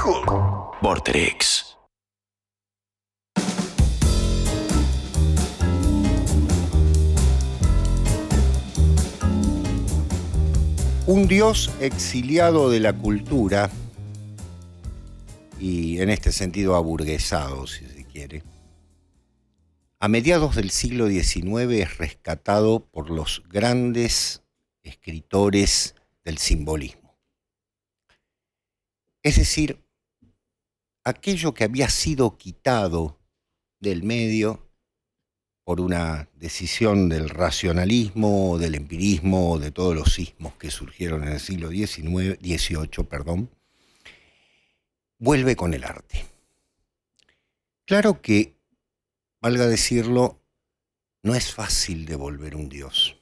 Vorterix. Un dios exiliado de la cultura y en este sentido aburguesado, si se quiere. A mediados del siglo XIX es rescatado por los grandes escritores del simbolismo. Es decir, aquello que había sido quitado del medio por una decisión del racionalismo, del empirismo, de todos los sismos que surgieron en el siglo XVIII, vuelve con el arte. Claro que, valga decirlo, no es fácil devolver un dios.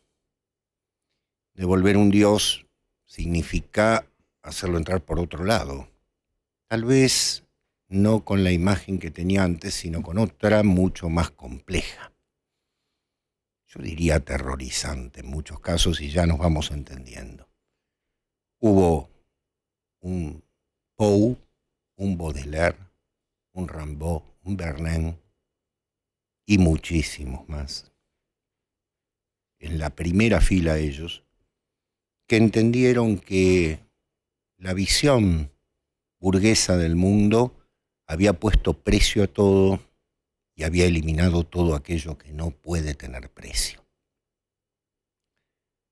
Devolver un dios significa hacerlo entrar por otro lado. Tal vez no con la imagen que tenía antes, sino con otra mucho más compleja. Yo diría aterrorizante en muchos casos, y ya nos vamos entendiendo. Hubo un Poe, un Baudelaire, un Rimbaud, un Verlaine y muchísimos más. En la primera fila ellos, que entendieron que la visión burguesa del mundo había puesto precio a todo y había eliminado todo aquello que no puede tener precio.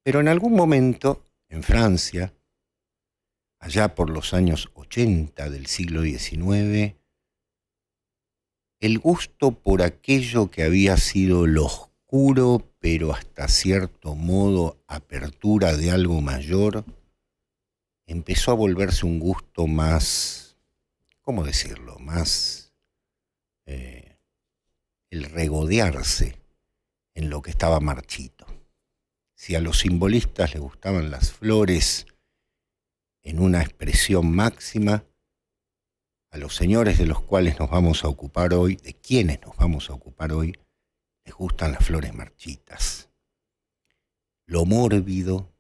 Pero en algún momento, en Francia, allá por los años 80 del siglo XIX, el gusto por aquello que había sido lo oscuro, pero hasta cierto modo apertura de algo mayor, empezó a volverse un gusto más, ¿cómo decirlo?, más el regodearse en lo que estaba marchito. Si a los simbolistas les gustaban las flores en una expresión máxima, a los señores de los cuales nos vamos a ocupar hoy, de quienes nos vamos a ocupar hoy, les gustan las flores marchitas. Lo mórbido,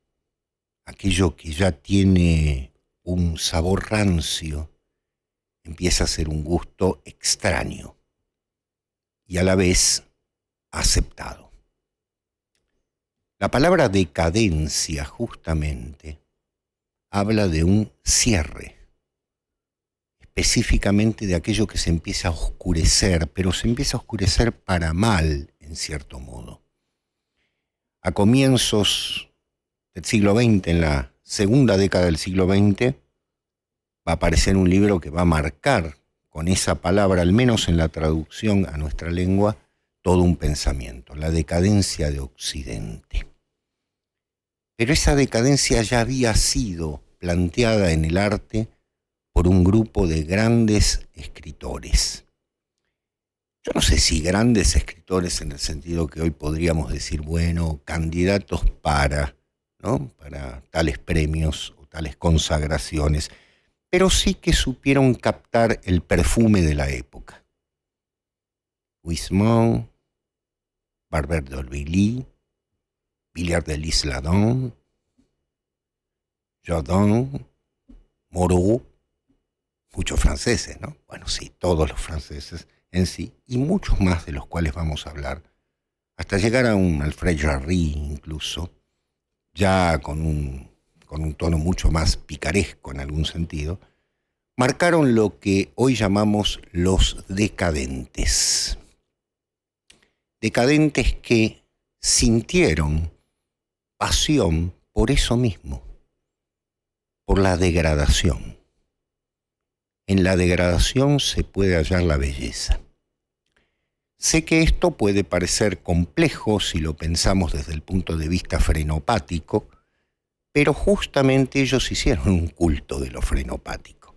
aquello que ya tiene un sabor rancio, empieza a ser un gusto extraño y a la vez aceptado. La palabra decadencia, justamente, habla de un cierre, específicamente de aquello que se empieza a oscurecer, pero se empieza a oscurecer para mal, en cierto modo. A comienzos del siglo XX, en la segunda década del siglo XX, va a aparecer un libro que va a marcar con esa palabra, al menos en la traducción a nuestra lengua, todo un pensamiento, la decadencia de Occidente. Pero esa decadencia ya había sido planteada en el arte por un grupo de grandes escritores. Yo no sé si grandes escritores en el sentido que hoy podríamos decir, bueno, candidatos para, ¿no?, para tales premios o tales consagraciones, pero sí que supieron captar el perfume de la época. Huysmans, Barbert d'Aurevilly, Villard de l'Isle-Adam, Jordan, Moreau, muchos franceses, ¿no? Bueno, sí, todos los franceses en sí, y muchos más de los cuales vamos a hablar, hasta llegar a un Alfred Jarry incluso, ya con un tono mucho más picaresco en algún sentido, marcaron lo que hoy llamamos los decadentes. Decadentes que sintieron pasión por eso mismo, por la degradación. En la degradación se puede hallar la belleza. Sé que esto puede parecer complejo si lo pensamos desde el punto de vista frenopático, pero justamente ellos hicieron un culto de lo frenopático.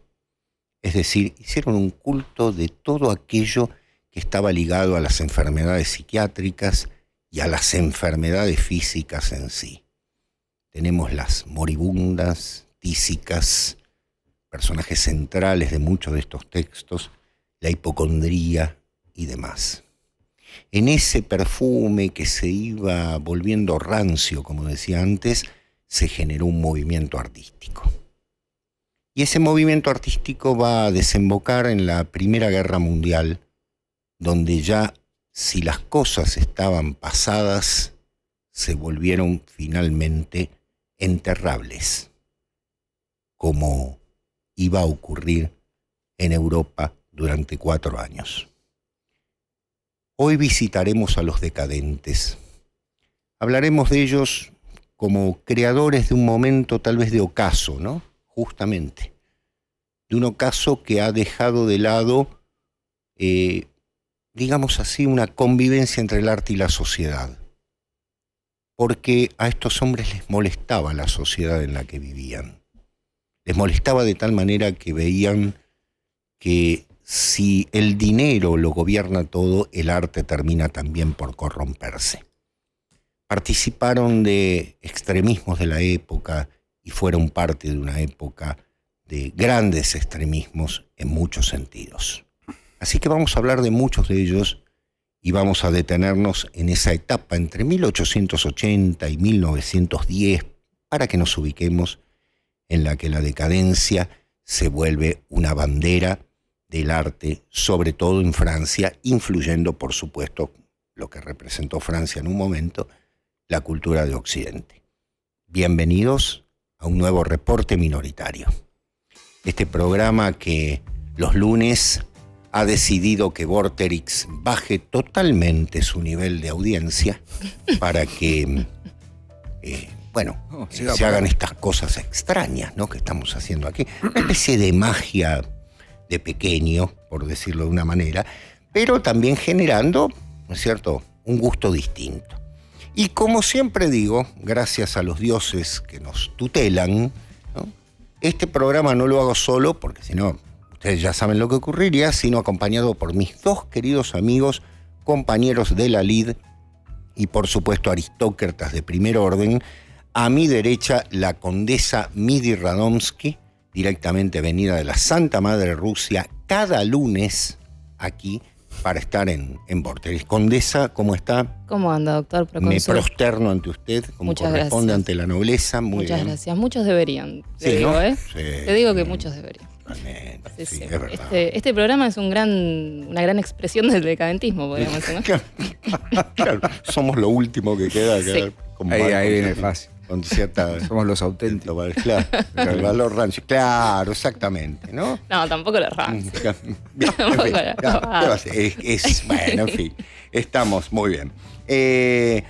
Es decir, hicieron un culto de todo aquello que estaba ligado a las enfermedades psiquiátricas y a las enfermedades físicas en sí. Tenemos las moribundas, tísicas, personajes centrales de muchos de estos textos, la hipocondría y demás. En ese perfume que se iba volviendo rancio, como decía antes, se generó un movimiento artístico. Y ese movimiento artístico va a desembocar en la Primera Guerra Mundial, donde ya, si las cosas estaban pasadas, se volvieron finalmente enterrables, como iba a ocurrir en Europa durante 4 años. Hoy visitaremos a los decadentes. Hablaremos de ellos como creadores de un momento tal vez de ocaso, ¿no? Justamente, de un ocaso que ha dejado de lado, digamos así, una convivencia entre el arte y la sociedad. Porque a estos hombres les molestaba la sociedad en la que vivían. Les molestaba de tal manera que veían que si el dinero lo gobierna todo, el arte termina también por corromperse. Participaron de extremismos de la época y fueron parte de una época de grandes extremismos en muchos sentidos. Así que vamos a hablar de muchos de ellos y vamos a detenernos en esa etapa entre 1880 y 1910 para que nos ubiquemos en la que la decadencia se vuelve una bandera del arte, sobre todo en Francia, influyendo, por supuesto, lo que representó Francia en un momento, la cultura de Occidente. Bienvenidos a un nuevo reporte minoritario. Este programa que los lunes ha decidido que Vorterix baje totalmente su nivel de audiencia para que, se hagan estas cosas extrañas, ¿no?, que estamos haciendo aquí. Una especie de magia de pequeño, por decirlo de una manera, pero también generando, ¿no es cierto?, un gusto distinto. Y como siempre digo, gracias a los dioses que nos tutelan, ¿no?, este programa no lo hago solo, porque si no, ustedes ya saben lo que ocurriría, sino acompañado por mis 2 queridos amigos, compañeros de la lid y por supuesto aristócratas de primer orden. A mi derecha, la condesa Midi Radomski, directamente venida de la Santa Madre Rusia, cada lunes aquí para estar en Vorterix. Condesa, ¿cómo está? ¿Cómo anda, doctor Procónsul? Me prosterno ante usted, como muchas corresponde gracias. Ante la nobleza. Muchas gracias. Muchos deberían, Sí, te digo, ¿no? ¿eh? Sí. Te digo que muchos deberían. Realmente, Sí, sí, sí. es verdad. Este programa es una gran expresión del decadentismo, podríamos decir, ¿no? Claro, somos lo último que queda. Sí. Ahí viene fácil. Con cierta... Somos los auténticos. Claro, el valor rancio. Claro, exactamente, ¿no? No, tampoco lo rancio. Bien, en Tampoco fin, la- ¿qué va a ser? Bueno, en fin, estamos muy bien.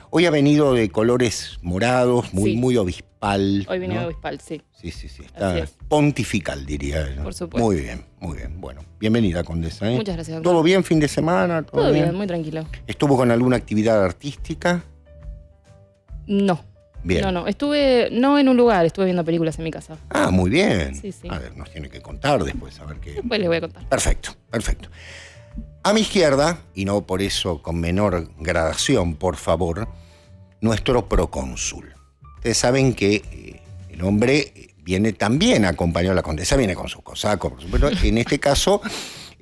Hoy ha venido de colores morados, muy, Sí. muy obispal. Hoy vine ¿no? de Obispal, sí. Sí, está Así es. pontifical, diría. ¿no? Por supuesto. Muy bien, muy bien. Bueno, bienvenida, condesa. ¿eh? Muchas gracias, doctor. ¿Todo bien, fin de semana? Todo bien, muy tranquilo. ¿Estuvo con alguna actividad artística? No. Bien. No. Estuve, no en un lugar, estuve viendo películas en mi casa. Ah, muy bien. Sí, sí. A ver, nos tiene que contar después, a ver qué... Después les voy a contar. Perfecto. A mi izquierda, y no por eso con menor gradación, por favor, nuestro procónsul. Ustedes saben que el hombre viene también acompañado, la condesa viene con su cosaco, por supuesto. En este caso,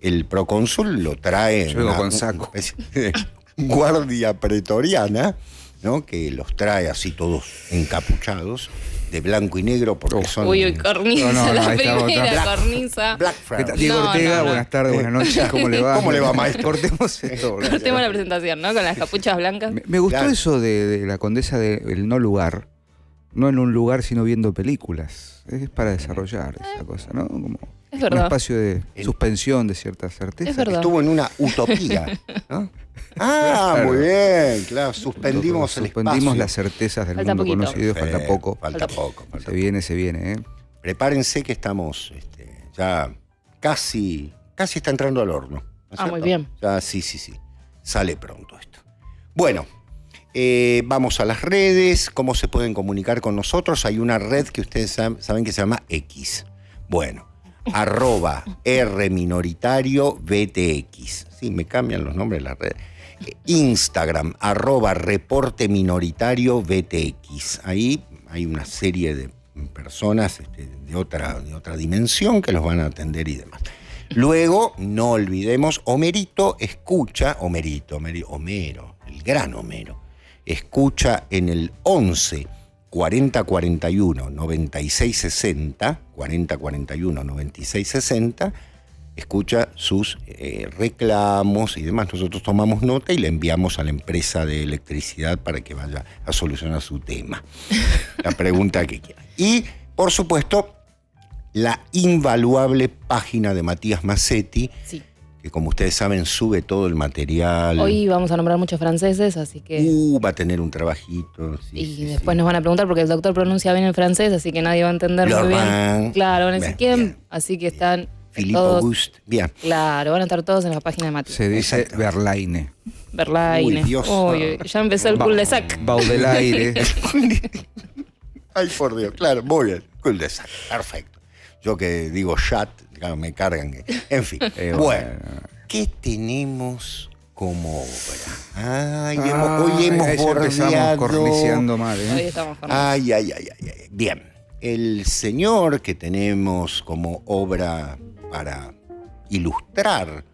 el procónsul lo trae... Yo vengo con saco. Una especie de guardia pretoriana, ¿no?, que los trae así todos encapuchados, de blanco y negro, porque son... Uy, cornisa, No, la ahí estamos, primera estamos. cornisa. Black ¿Qué Friday. tal? Diego No, Ortega, no. buenas tardes, buenas noches, ¿cómo le va? ¿Cómo le va, maestro? Cortemos esto. Cortemos la presentación, ¿no? Con las capuchas blancas. Me gustó Claro. eso de la condesa del no lugar, no en un lugar, sino viendo películas. Es para desarrollar esa cosa, ¿no? Como Es un verdad. espacio de suspensión de ciertas certezas. Es verdad. Estuvo en una utopía, ¿no? Ah, Claro. muy bien, claro, suspendimos el espacio. Suspendimos las certezas del Falta mundo poquito. conocido, falta poco. Falta poco. Se viene, ¿eh? Prepárense que estamos ya casi está entrando al horno. ¿no es Ah, muy cierto? bien. Ya, sí. Sale pronto esto. Bueno, vamos a las redes. ¿Cómo se pueden comunicar con nosotros? Hay una red que ustedes saben que se llama X. Bueno, @RMinoritario_VTX. Sí, me cambian los nombres de la red. Instagram, @ReporteMinoritario_VTX. Ahí hay una serie de personas de otra dimensión que los van a atender y demás. Luego, no olvidemos, Homero, el gran Homero, escucha en el 11 4041-9660, 4041-9660, escucha sus reclamos y demás. Nosotros tomamos nota y le enviamos a la empresa de electricidad para que vaya a solucionar su tema, la pregunta que quiera. Y, por supuesto, la invaluable página de Matías Massetti, Sí. que como ustedes saben sube todo el material. Hoy vamos a nombrar muchos franceses, así que... Va a tener un trabajito. Sí, y sí, después sí. nos van a preguntar porque el doctor pronuncia bien el francés, así que nadie va a entender muy bien. Laurent. Claro, van a decir Bien, quién, bien. así que están Philippe todos... Auguste. Bien. Claro, van a estar todos en la página de Matías. Se dice Exactamente. Verlaine. Verlaine. Uy, Dios. Uy, ya empezó el cul-de-sac. Baudelaire. Ay, por Dios, claro, muy bien. Cul-de-sac, perfecto. Yo que digo chat, claro, me cargan. En fin. Bueno, ¿qué tenemos como obra? Ay, hoy hemos ya empezamos bordeado. corniciando mal, Hoy ¿eh? estamos con Ay. Bien, el señor que tenemos como obra para ilustrar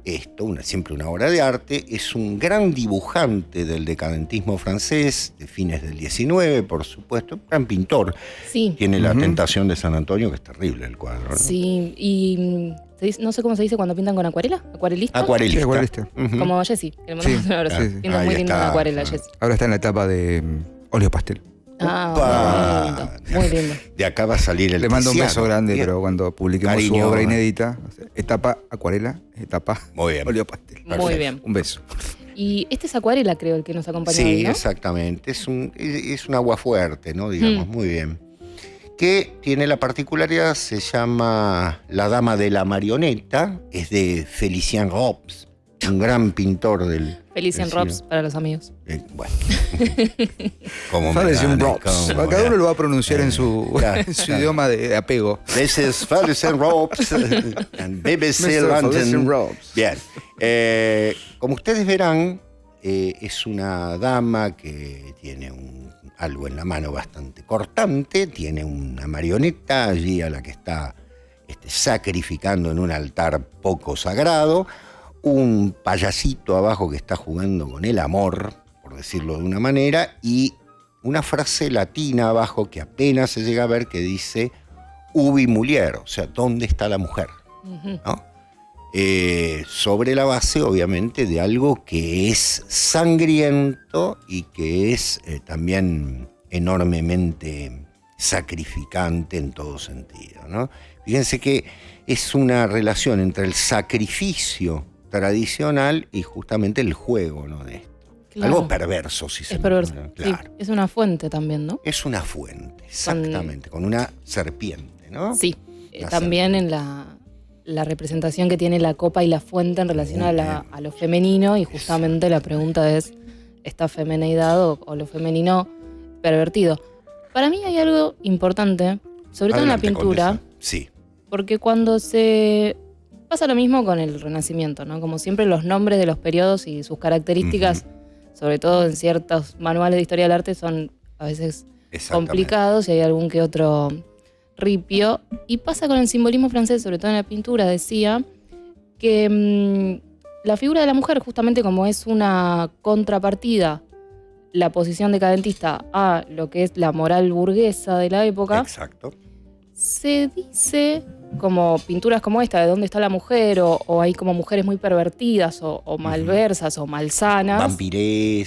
esto, siempre una obra de arte, es un gran dibujante del decadentismo francés de fines del 19, por supuesto, gran pintor. Sí, Tiene La Tentación de San Antonio, que es terrible el cuadro, ¿no? sí. Y no sé cómo se dice cuando pintan con acuarela. ¿Acuarelista? Acuarelista. Sí, acuarelista. Ujú. Como Jessy, que le mandamos Sí, un abrazo. sí, sí. Pinta Ahí muy lindo está. con acuarela, Jessy. Ahora está en la etapa de óleo pastel. Ah, muy lindo, muy lindo. De acá va a salir el Le mando un beso Tiziano. grande, Bien. pero cuando publiquemos Cariño. su obra inédita, o sea, etapa acuarela, etapa Muy bien. óleo pastel. Muy bien. Un beso. Y este es acuarela, creo, el que nos acompaña Sí, hoy, ¿no? exactamente. Es un agua fuerte, ¿no? Digamos, muy bien. Que tiene la particularidad, se llama La Dama de la Marioneta, es de Félicien Robes, un gran pintor del... Felician del Robs siglo- para los amigos. Bueno. Como me Félicien gana, Robes. como Cada me uno lo va a pronunciar en su, Claro, en su claro. idioma de apego. This is Félicien Robes and BBC Mr. London. Félicien Robes. Bien. Como ustedes verán, es una dama que tiene algo en la mano bastante cortante, tiene una marioneta allí a la que está sacrificando en un altar poco sagrado, un payasito abajo que está jugando con el amor, por decirlo de una manera, y una frase latina abajo que apenas se llega a ver que dice ubi mulier, o sea, ¿dónde está la mujer? Ujú. ¿No? Sobre la base, obviamente, de algo que es sangriento y que es también enormemente sacrificante en todo sentido, ¿no? Fíjense que es una relación entre el sacrificio tradicional y justamente el juego, ¿no? De esto. Claro. Algo perverso, si se Es perverso. llama, Sí, claro. es una fuente también, ¿no? Es una fuente, exactamente, con una serpiente, ¿no? Sí. La También en la representación que tiene la copa y la fuente en relación a lo femenino, y justamente la pregunta es, ¿está femineidad o lo femenino pervertido? Para mí hay algo importante, sobre todo en la Adelante, pintura, Condesa. Sí. porque cuando se... Pasa lo mismo con el Renacimiento, ¿no? Como siempre los nombres de los periodos y sus características, sobre todo en ciertos manuales de historia del arte, son a veces Exactamente. complicados y hay algún que otro ripio. Y pasa con el simbolismo francés, sobre todo en la pintura, decía que la figura de la mujer, justamente como es una contrapartida, la posición decadentista a lo que es la moral burguesa de la época, Exacto. se dice, como pinturas como esta, de dónde está la mujer, o hay como mujeres muy pervertidas, o malversas, o malsanas,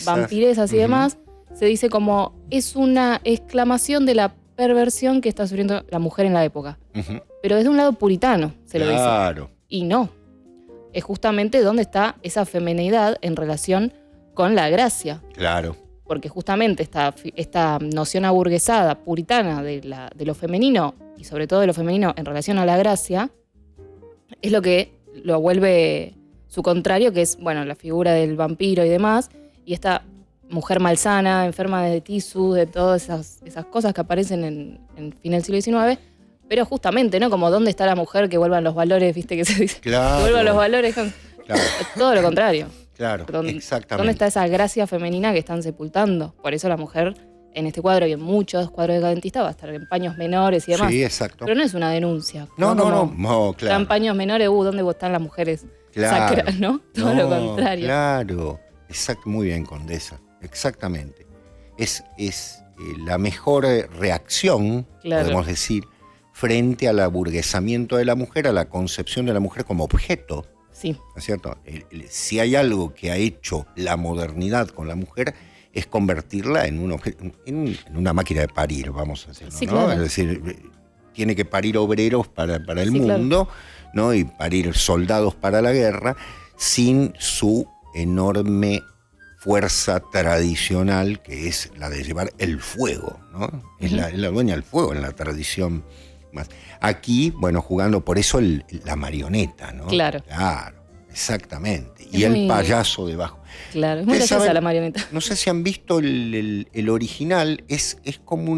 vampiresas y Ujú. demás, se dice como es una exclamación de la perversión que está sufriendo la mujer en la época. Ujú. Pero desde un lado puritano se lo dice. Claro. Y no. Es justamente dónde está esa femineidad en relación con la gracia. Claro. Porque justamente esta noción aburguesada, puritana de lo femenino, y sobre todo de lo femenino en relación a la gracia, es lo que lo vuelve su contrario, que es, bueno, la figura del vampiro y demás, y esta mujer malsana, enferma de tisus, de todas esas cosas que aparecen en fin del siglo XIX, pero justamente, ¿no? Como dónde está la mujer, que vuelvan los valores, ¿viste? Que se dice, Claro. que vuelvan los valores, Claro. es todo lo contrario. Claro. Exactamente. ¿Dónde está esa gracia femenina que están sepultando? Por eso la mujer en este cuadro y en muchos cuadros decadentistas va a estar en paños menores y demás. Sí, exacto. Pero no es una denuncia. No, Como claro. están paños menores, ¿dónde están las mujeres Claro. sacras, no? Todo lo contrario. Claro. Exacto. Muy bien, Condesa. Exactamente. Es la mejor reacción, Claro. podemos decir, frente al aburguesamiento de la mujer, a la concepción de la mujer como objeto. Sí, ¿No es cierto? Si hay algo que ha hecho la modernidad con la mujer, es convertirla en un objeto, en una máquina de parir, vamos a decirlo, Sí, ¿no? claro. Es decir, tiene que parir obreros para el Sí, claro. mundo, ¿no? Y parir soldados para la guerra, sin su enorme fuerza tradicional, que es la de llevar el fuego, ¿no? Es la dueña del fuego en la tradición más. Aquí, bueno, jugando por eso la marioneta, ¿no? Claro. Claro, exactamente. Es Y el muy- payaso debajo. claro. Es muy Ustedes graciosa saben- la marioneta. No sé si han visto el original, es como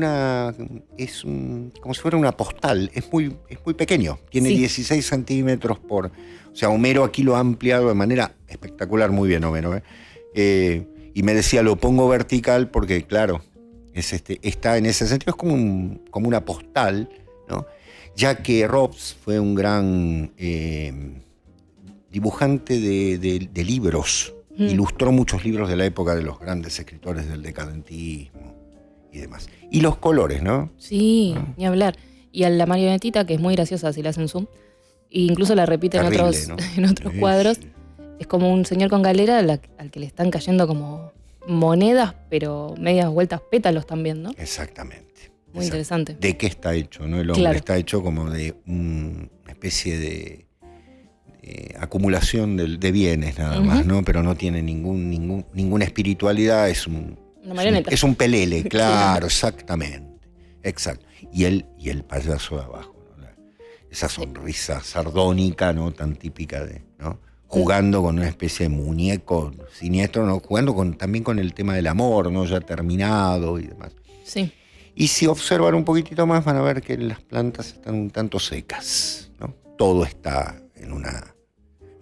como si fuera una postal, es muy pequeño, tiene Sí. 16 centímetros o sea, Homero aquí lo ha ampliado de manera espectacular, muy bien Homero, ¿eh? Y me decía, lo pongo vertical porque, claro, está en ese sentido, es como una postal, ¿no? Ya que Robs fue un gran dibujante de libros, ilustró muchos libros de la época de los grandes escritores del decadentismo y demás. Y los colores, ¿no? Sí, ni hablar. Y a la marionetita, que es muy graciosa si la hacen zoom, e incluso la repite en Terrible, otros, ¿no? en otros Sí, cuadros, sí. es como un señor con galera al que le están cayendo como monedas, pero medias vueltas pétalos también, ¿no? Exactamente. Muy interesante. ¿De qué está hecho? ¿No? El hombre Claro. está hecho como de una especie de acumulación de bienes nada más, ¿no? Pero no tiene ninguna espiritualidad, es Una marioneta. Es un pelele, claro, exactamente. Exacto. Y el payaso de abajo, ¿no? Esa sonrisa sardónica, ¿no? Tan típica ¿no? Jugando con una especie de muñeco siniestro, ¿no? Jugando también con el tema del amor, ¿no? Ya terminado y demás. Sí, Y si observan un poquitito más, van a ver que las plantas están un tanto secas, ¿no? Todo está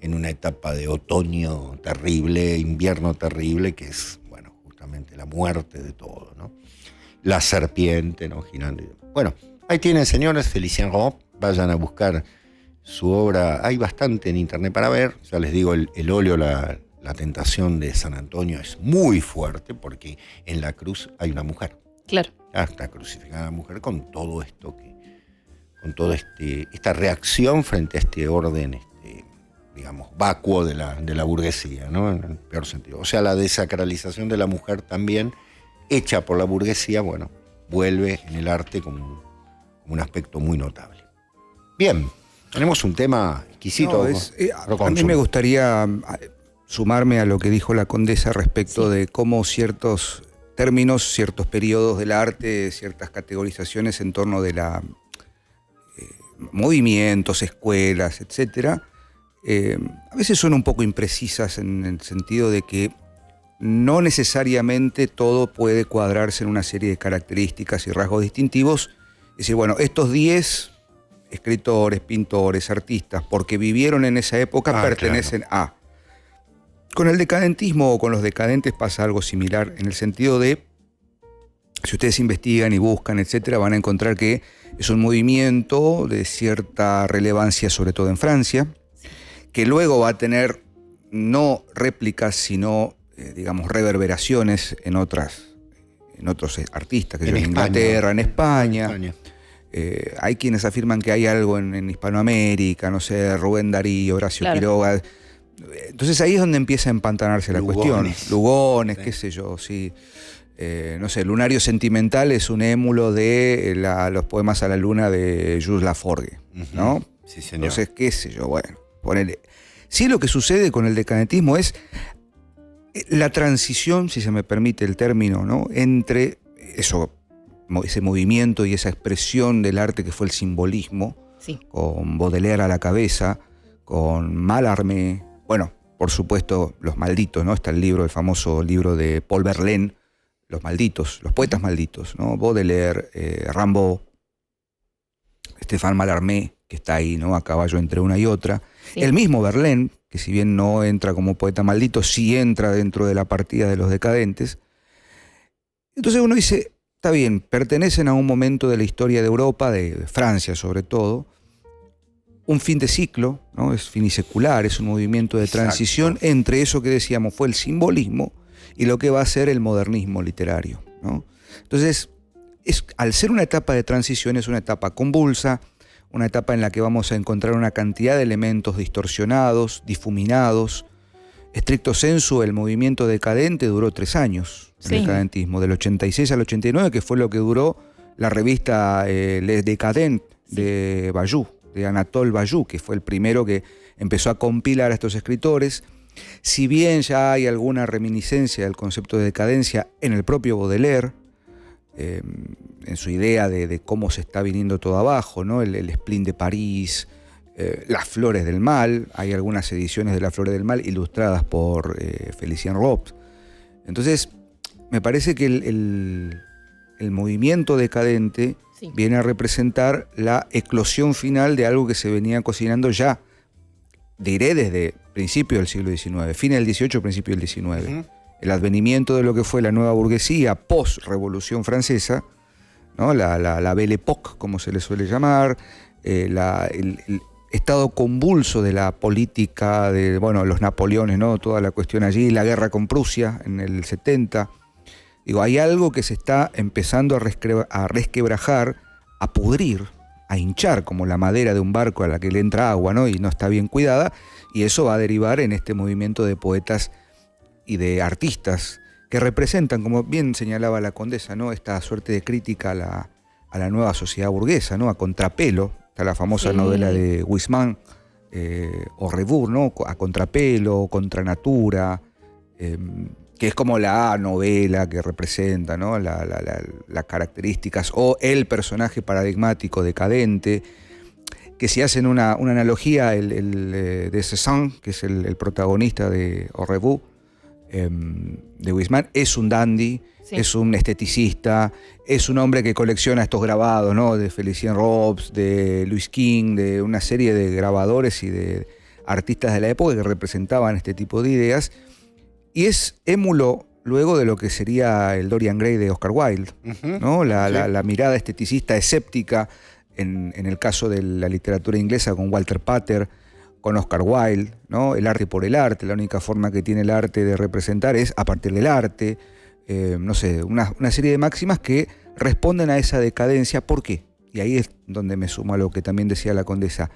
en una etapa de otoño terrible, invierno terrible, que es, bueno, justamente la muerte de todo, ¿no? La serpiente, ¿no? Girando. Bueno, ahí tienen, señores, Félicien Roth. Vayan a buscar su obra. Hay bastante en internet para ver. Ya les digo, el óleo, la tentación de San Antonio es muy fuerte porque en la cruz hay una mujer. claro. Está crucificada la mujer con todo esto, esta reacción frente a este orden, digamos, vacuo de la burguesía, ¿no? En el peor sentido. O sea, la desacralización de la mujer también, hecha por la burguesía, bueno, vuelve en el arte como un aspecto muy notable. Bien, tenemos un tema exquisito. No, a mí me gustaría sumarme a lo que dijo la condesa respecto de cómo ciertos términos, ciertos periodos del arte, ciertas categorizaciones en torno de la movimientos, escuelas, etcétera, a veces son un poco imprecisas en el sentido de que no necesariamente todo puede cuadrarse en una serie de características y rasgos distintivos. Es decir, bueno, estos 10 escritores, pintores, artistas, porque vivieron en esa época, pertenecen a... Con el decadentismo o con los decadentes pasa algo similar, en el sentido de, si ustedes investigan y buscan, etcétera, van a encontrar que es un movimiento de cierta relevancia, sobre todo en Francia, que luego va a tener no réplicas, sino, digamos, reverberaciones en otros artistas, que en Inglaterra, en España. Hay quienes afirman que hay algo en Hispanoamérica, no sé, Rubén Darío, Horacio Quiroga. Entonces ahí es donde empieza a empantanarse la cuestión. Lugones, sí. Qué sé yo, sí. No sé, Lunario Sentimental es un émulo de los poemas a la luna de Jules Laforgue, ¿no? Sí, señor. Entonces, qué sé yo, bueno, ponele. Sí, lo que sucede con el decadentismo es la transición, si se me permite el término, ¿no? Entre ese movimiento y esa expresión del arte que fue el simbolismo, sí, con Baudelaire a la cabeza, con Mallarmé, bueno, por supuesto, Los Malditos, ¿no? Está el famoso libro de Paul Verlaine, Los Malditos, los poetas malditos, ¿no? Baudelaire, Rimbaud, Stéphane Mallarmé, que está ahí, ¿no? A caballo entre una y otra. Sí. El mismo Verlaine, que si bien no entra como poeta maldito, sí entra dentro de la partida de los decadentes. Entonces uno dice, está bien, pertenecen a un momento de la historia de Europa, de Francia sobre todo, un fin de ciclo, ¿no? Es finisecular, es un movimiento de transición entre eso que decíamos fue el simbolismo y lo que va a ser el modernismo literario, ¿no? Entonces, al ser una etapa de transición, es una etapa convulsa, una etapa en la que vamos a encontrar una cantidad de elementos distorsionados, difuminados. Estricto sensu, el movimiento decadente duró 3 años, el decadentismo, del 86 al 89, que fue lo que duró la revista Les Décadents de Ballou, de Anatole Ballou, que fue el primero que empezó a compilar a estos escritores. Si bien ya hay alguna reminiscencia del concepto de decadencia en el propio Baudelaire, en su idea de cómo se está viniendo todo abajo, ¿no? El Spleen de París, Las Flores del Mal, hay algunas ediciones de Las Flores del Mal ilustradas por Félicien Rops. Entonces, me parece que el movimiento decadente viene a representar la eclosión final de algo que se venía cocinando ya, diré desde principios del siglo XIX, fines del XVIII, principio del XIX. El advenimiento de lo que fue la nueva burguesía post-revolución francesa, ¿no? La Belle Époque, como se le suele llamar, el estado convulso de la política de los Napoleones, ¿no? Toda la cuestión allí, la guerra con Prusia en el 70. Digo, hay algo que se está empezando a resquebrajar, a pudrir, a hinchar como la madera de un barco a la que le entra agua, ¿no? Y no está bien cuidada, y eso va a derivar en este movimiento de poetas y de artistas que representan, como bien señalaba la condesa, ¿no? Esta suerte de crítica a la nueva sociedad burguesa, ¿no? A contrapelo. Está la famosa novela de Huysmans, o Rebours, ¿no? A contrapelo, contra natura, que es como la novela que representa, ¿no? Las características, o el personaje paradigmático decadente, que si hacen una analogía, el de Cézanne, que es el protagonista de Au Revoir, de Huysmans, es un dandy, es un esteticista, es un hombre que colecciona estos grabados, ¿no? De Félicien Rops, de Louis King, de una serie de grabadores y de artistas de la época que representaban este tipo de ideas, y es émulo luego de lo que sería el Dorian Gray de Oscar Wilde, ¿no? La mirada esteticista escéptica en el caso de la literatura inglesa con Walter Pater, con Oscar Wilde, ¿no? El arte por el arte, la única forma que tiene el arte de representar es a partir del arte, no sé, una serie de máximas que responden a esa decadencia. ¿Por qué? Y ahí es donde me sumo a lo que también decía la condesa,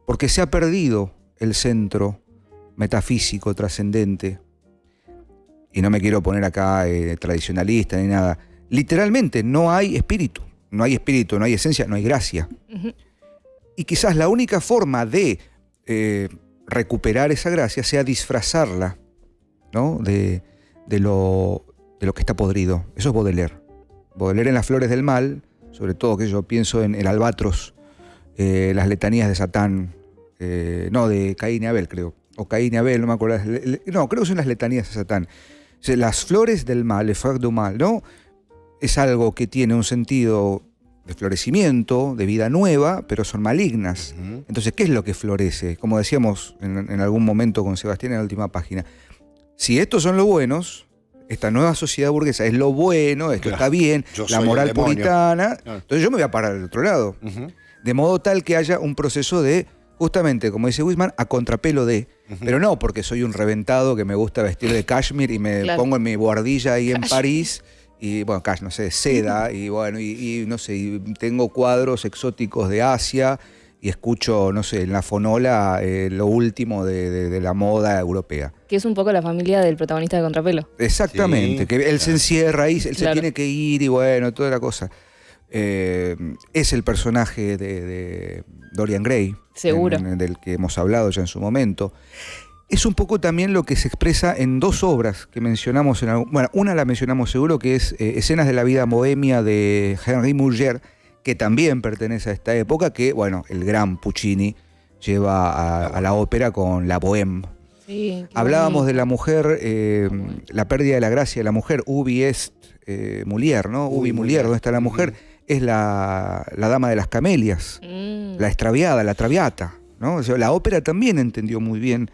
porque se ha perdido el centro metafísico, trascendente, y no me quiero poner acá tradicionalista ni nada, literalmente no hay espíritu, no hay esencia, no hay gracia. Y quizás la única forma de recuperar esa gracia sea disfrazarla, ¿no? de lo que está podrido. Eso es Baudelaire. Baudelaire en Las Flores del Mal, sobre todo que yo pienso en el Albatros, las letanías de Satán, de Caín y Abel, creo, o Caín y Abel, no me acuerdo, creo que son las letanías de Satán. O sea, Las Flores del Mal, Les Fleurs du Mal, ¿no? Es algo que tiene un sentido de florecimiento, de vida nueva, pero son malignas. Entonces, ¿qué es lo que florece? Como decíamos en algún momento con Sebastián en la última página, si estos son los buenos, esta nueva sociedad burguesa es lo bueno, esto está bien, la moral puritana, entonces yo me voy a parar al otro lado. De modo tal que haya un proceso de, justamente, como dice Huysmans, a contrapelo de, pero no porque soy un reventado que me gusta vestir de cashmere y me pongo en mi buhardilla ahí en París, y bueno, no sé, seda, y bueno, y no sé, y tengo cuadros exóticos de Asia, y escucho, no sé, en la fonola lo último de la moda europea. Que es un poco la familia del protagonista de Contrapelo. Exactamente, que él se encierra ahí, él se tiene que ir, y bueno, toda la cosa. Es el personaje de Dorian Gray, seguro, del que hemos hablado ya en su momento. Es un poco también lo que se expresa en dos obras que mencionamos, una la mencionamos seguro, que es Escenas de la vida bohemia de Henri Murger, que también pertenece a esta época, que bueno, el gran Puccini lleva a la ópera con la Bohème. Sí, hablábamos de la mujer, la pérdida de la gracia de la mujer, ubi est mulier, ¿no? Ubi mulier, ¿dónde está la mujer? Es la dama de las camelias, la extraviada, la traviata, ¿no? O sea, la ópera también entendió muy bien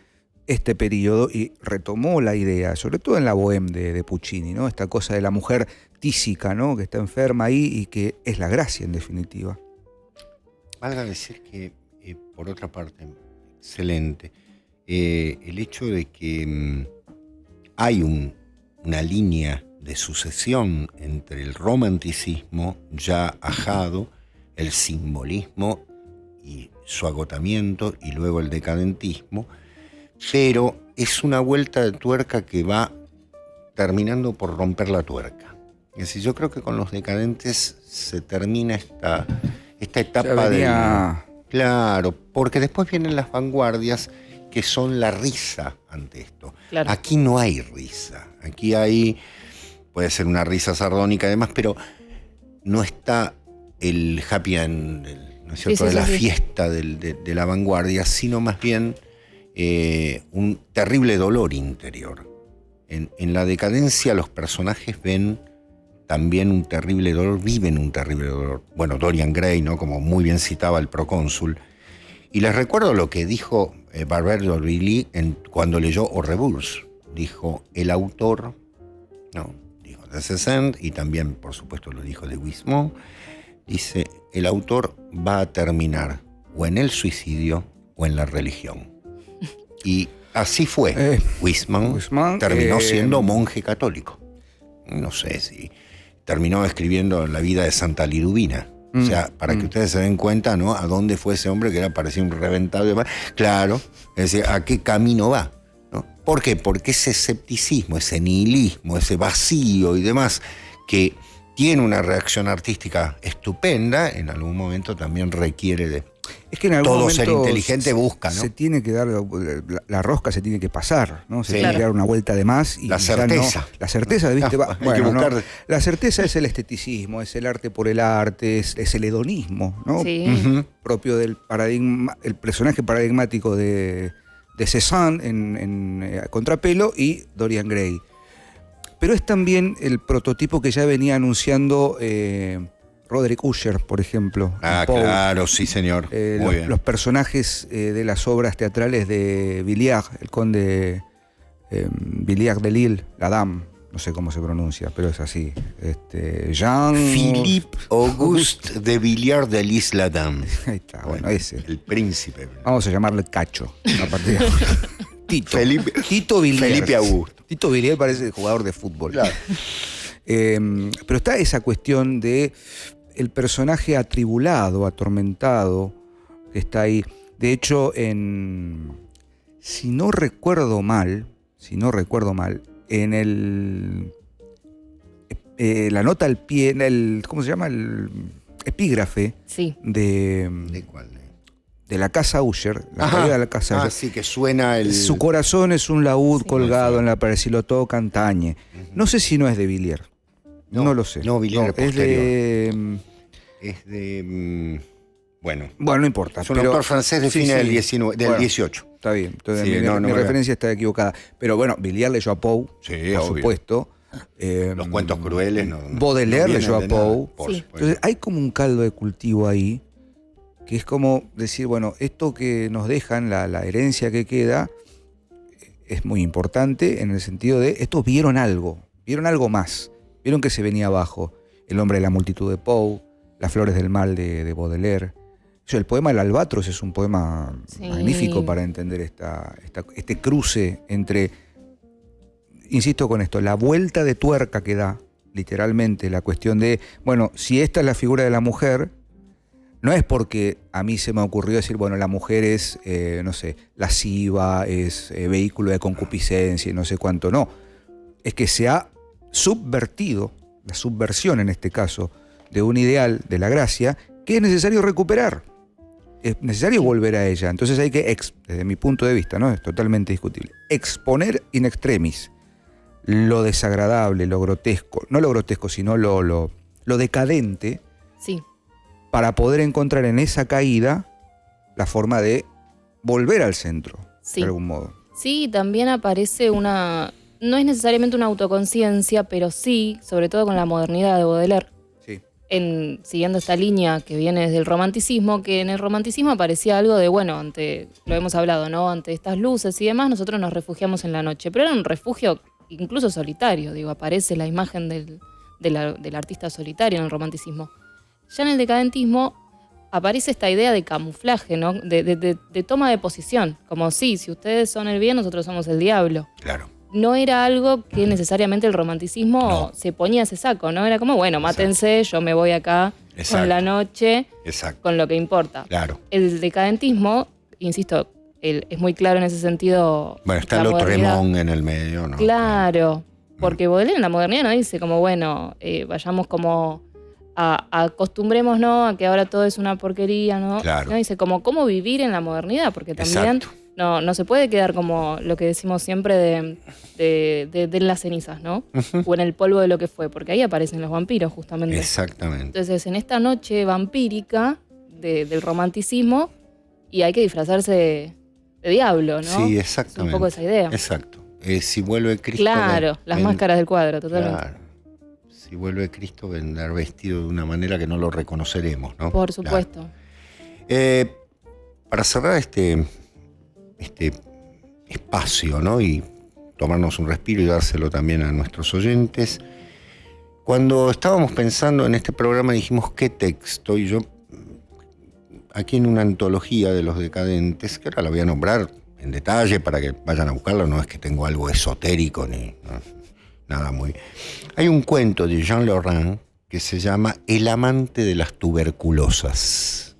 este periodo y retomó la idea, sobre todo en la Bohème de Puccini, ¿no? Esta cosa de la mujer tísica, ¿no? Que está enferma ahí y que es la gracia en definitiva. Valga decir que, por otra parte, excelente, el hecho de que hay una línea de sucesión entre el romanticismo ya ajado, el simbolismo y su agotamiento, y luego el decadentismo, pero es una vuelta de tuerca que va terminando por romper la tuerca. Es decir, yo creo que con los decadentes se termina esta etapa Claro, porque después vienen las vanguardias, que son la risa ante esto. Claro. Aquí no hay risa, aquí puede ser una risa sardónica además, pero no está el happy end, ¿no es cierto?, de la fiesta de la vanguardia, sino más bien un terrible dolor interior. En la decadencia los personajes ven también un terrible dolor, viven un terrible dolor. Bueno, Dorian Gray, ¿no?, como muy bien citaba el procónsul. Y les recuerdo lo que dijo Barbère d'Aurevilly cuando leyó Au Revours. Dijo, el autor, no, dijo de Cézanne, y también, por supuesto, lo dijo de Huysmans, dice, el autor va a terminar o en el suicidio o en la religión. Y así fue. Huysmans terminó siendo monje católico. No sé si terminó escribiendo la vida de Santa Liduvina. O sea, para que ustedes se den cuenta, ¿no?, a dónde fue ese hombre que parecía un reventado y demás. Claro, es decir, a qué camino va, ¿no? ¿Por qué? Porque ese escepticismo, ese nihilismo, ese vacío y demás, que tiene una reacción artística estupenda, en algún momento también requiere de... Es que en algún todo momento ser inteligente busca, ¿no? Se tiene que dar, la rosca se tiene que pasar, ¿no? Se tiene que dar una vuelta de más. Y la certeza. No, la certeza, ¿viste? Hay que buscar... no, la certeza es el esteticismo, es el arte por el arte, es el hedonismo, ¿no? Sí. Propio del paradigma, el personaje paradigmático de Cézanne en Contrapelo y Dorian Gray. Pero es también el prototipo que ya venía anunciando Roderick Usher, por ejemplo. Claro, sí, señor. Muy bien. Los personajes de las obras teatrales de Villiers, el conde Villiers de Lille, la dame, no sé cómo se pronuncia, pero es así. Philippe Auguste de Villiers de L'Isle-Adam. Ahí está, bueno, ese. El príncipe. Vamos a llamarle Cacho, a partir de ahora. Tito Villiers. Felipe Augusto. Tito Villiers parece jugador de fútbol. Claro. Pero está esa cuestión de el personaje atribulado, atormentado, que está ahí. De hecho, si no recuerdo mal, en la nota al pie, ¿cómo se llama? El epígrafe ¿De cuál? De la casa Usher, la caída de la casa Usher. Sí, que suena el... Su corazón es un laúd colgado en la pared, si lo tocan tañe. No sé si no es de Villiers. No lo sé. No, Villiers es de... Bueno, no importa. Es un autor francés de fines del 18. Está bien. Entonces mi referencia está equivocada. Pero bueno, Villiers leyó a Poe, por supuesto. Los cuentos crueles. Baudelaire leyó a Poe. Sí. Entonces hay como un caldo de cultivo ahí, que es como decir, bueno, esto que nos dejan, la herencia que queda, es muy importante en el sentido de, estos vieron algo más, vieron que se venía abajo. El hombre de la multitud de Poe, Las flores del mal de Baudelaire. El poema El Albatros es un poema magnífico para entender este cruce entre, insisto con esto, la vuelta de tuerca que da, literalmente, la cuestión de, bueno, si esta es la figura de la mujer, no es porque a mí se me ocurrió decir, bueno, la mujer es, no sé, lasciva, es vehículo de concupiscencia y no sé cuánto, no. Es que se ha subvertido, la subversión en este caso, de un ideal de la gracia que es necesario recuperar. Es necesario volver a ella. Entonces hay que, desde mi punto de vista, ¿no? Es totalmente discutible, exponer in extremis lo desagradable, lo grotesco, no lo grotesco, sino lo decadente, para poder encontrar en esa caída la forma de volver al centro, de algún modo. Sí, también aparece no es necesariamente una autoconciencia, pero sí, sobre todo con la modernidad de Baudelaire, siguiendo esta línea que viene desde el romanticismo, que en el romanticismo aparecía algo de, bueno, lo hemos hablado, ¿no? Ante estas luces y demás, nosotros nos refugiamos en la noche. Pero era un refugio incluso solitario, aparece la imagen del artista solitario en el romanticismo. Ya en el decadentismo aparece esta idea de camuflaje, ¿no? De toma de posición, como si ustedes son el bien, nosotros somos el diablo. Claro. no era algo que necesariamente el romanticismo No. se ponía a ese saco, ¿no? Era como, bueno, mátense, yo me voy acá Exacto. con la noche, Exacto. con lo que importa. Claro. El decadentismo, insisto, es muy claro en ese sentido. Bueno, está la el modernidad. Lautréamont en el medio, ¿no? Claro, porque Baudelaire en la modernidad no dice como, bueno, vayamos como acostumbrémonos a que ahora todo es una porquería, ¿no? Claro. No dice como cómo vivir en la modernidad, porque también Exacto. no se puede quedar como lo que decimos siempre de las cenizas, ¿no? Ujú. O en el polvo de lo que fue, porque ahí aparecen los vampiros justamente. Exactamente. Entonces, en esta noche vampírica del romanticismo, y hay que disfrazarse de diablo, ¿no? Sí, Es exactamente. un poco esa idea. Exacto. Si vuelve Cristo... Claro, las máscaras del cuadro, totalmente. Claro. Si vuelve Cristo, vendrá vestido de una manera que no lo reconoceremos, ¿no? Por supuesto. Claro. Para cerrar este espacio, ¿no? Y tomarnos un respiro y dárselo también a nuestros oyentes. Cuando estábamos pensando en este programa dijimos qué texto, y yo aquí en una antología de los decadentes, que ahora la voy a nombrar en detalle para que vayan a buscarlo, no es que tengo algo esotérico ni nada muy... Hay un cuento de Jean Lorrain que se llama El amante de las tuberculosas.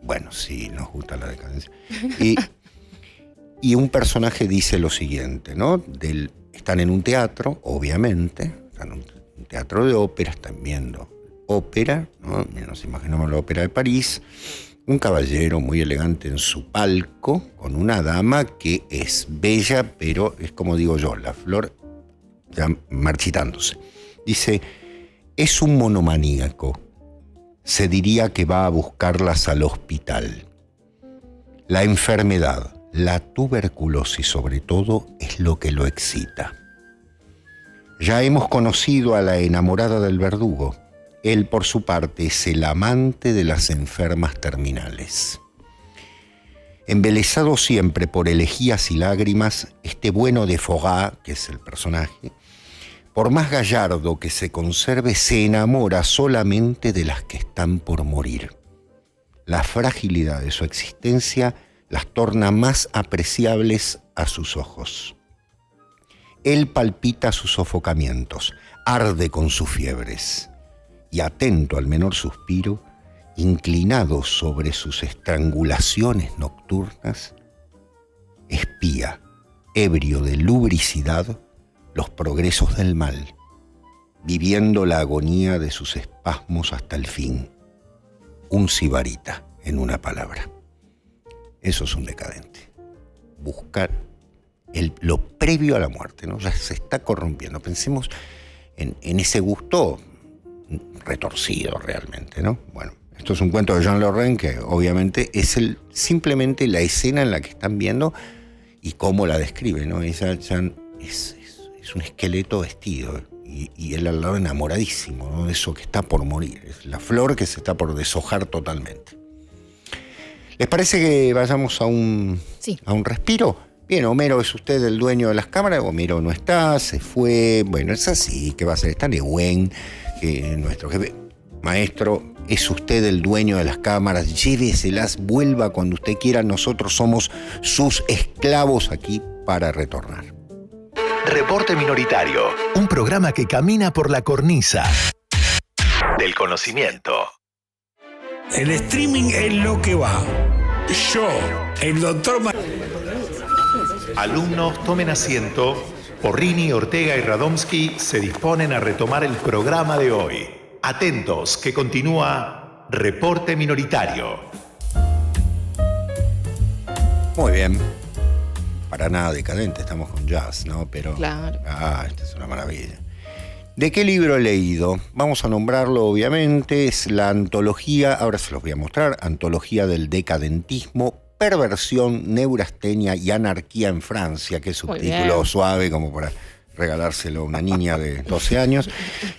Bueno, sí, nos gusta la decadencia. Y un personaje dice lo siguiente, ¿no? Están en un teatro, obviamente, están en un teatro de ópera, están viendo ópera, ¿no? Nos imaginamos la ópera de París, un caballero muy elegante en su palco, con una dama que es bella, pero es como digo yo, la flor ya marchitándose. Dice, es un monomaníaco, se diría que va a buscarlas al hospital. La enfermedad, la tuberculosis sobre todo, es lo que lo excita. Ya hemos conocido a la enamorada del verdugo. Él, por su parte, es el amante de las enfermas terminales. Embelesado siempre por elegías y lágrimas, este bueno de Forat, que es el personaje, por más gallardo que se conserve, se enamora solamente de las que están por morir. La fragilidad de su existencia las torna más apreciables a sus ojos. Él palpita sus sofocamientos, arde con sus fiebres, y atento al menor suspiro, inclinado sobre sus estrangulaciones nocturnas, espía, ebrio de lubricidad, los progresos del mal, viviendo la agonía de sus espasmos hasta el fin. Un sibarita, en una palabra. Eso es un decadente. Buscar lo previo a la muerte, ¿no? Ya se está corrompiendo. Pensemos en ese gusto retorcido realmente, ¿no? Bueno, esto es un cuento de Jean Lorrain que obviamente es simplemente la escena en la que están viendo y cómo la describe, ¿no? Ella ya es un esqueleto vestido y él al lado enamoradísimo, ¿no? De eso que está por morir. Es la flor que se está por deshojar totalmente. ¿Les parece que vayamos a un respiro? Bien, Homero, ¿es usted el dueño de las cámaras? Homero no está, se fue. Bueno, es así, ¿qué va a hacer? Está Nehuen, nuestro jefe. Maestro, es usted el dueño de las cámaras, lléveselas, vuelva cuando usted quiera. Nosotros somos sus esclavos aquí para retornar. Reporte Minoritario, un programa que camina por la cornisa del conocimiento. El streaming es lo que va. Yo, el doctor... Alumnos, tomen asiento. Porrini, Ortega y Radomski se disponen a retomar el programa de hoy. Atentos, que continúa Reporte Minoritario. Muy bien. Para nada decadente, estamos con jazz, ¿no? Pero... Claro. Esta es una maravilla. ¿De qué libro he leído? Vamos a nombrarlo, obviamente. Es la antología, ahora se los voy a mostrar, Antología del Decadentismo, Perversión, Neurastenia y Anarquía en Francia, que es subtítulo suave como para regalárselo a una niña de 12 años,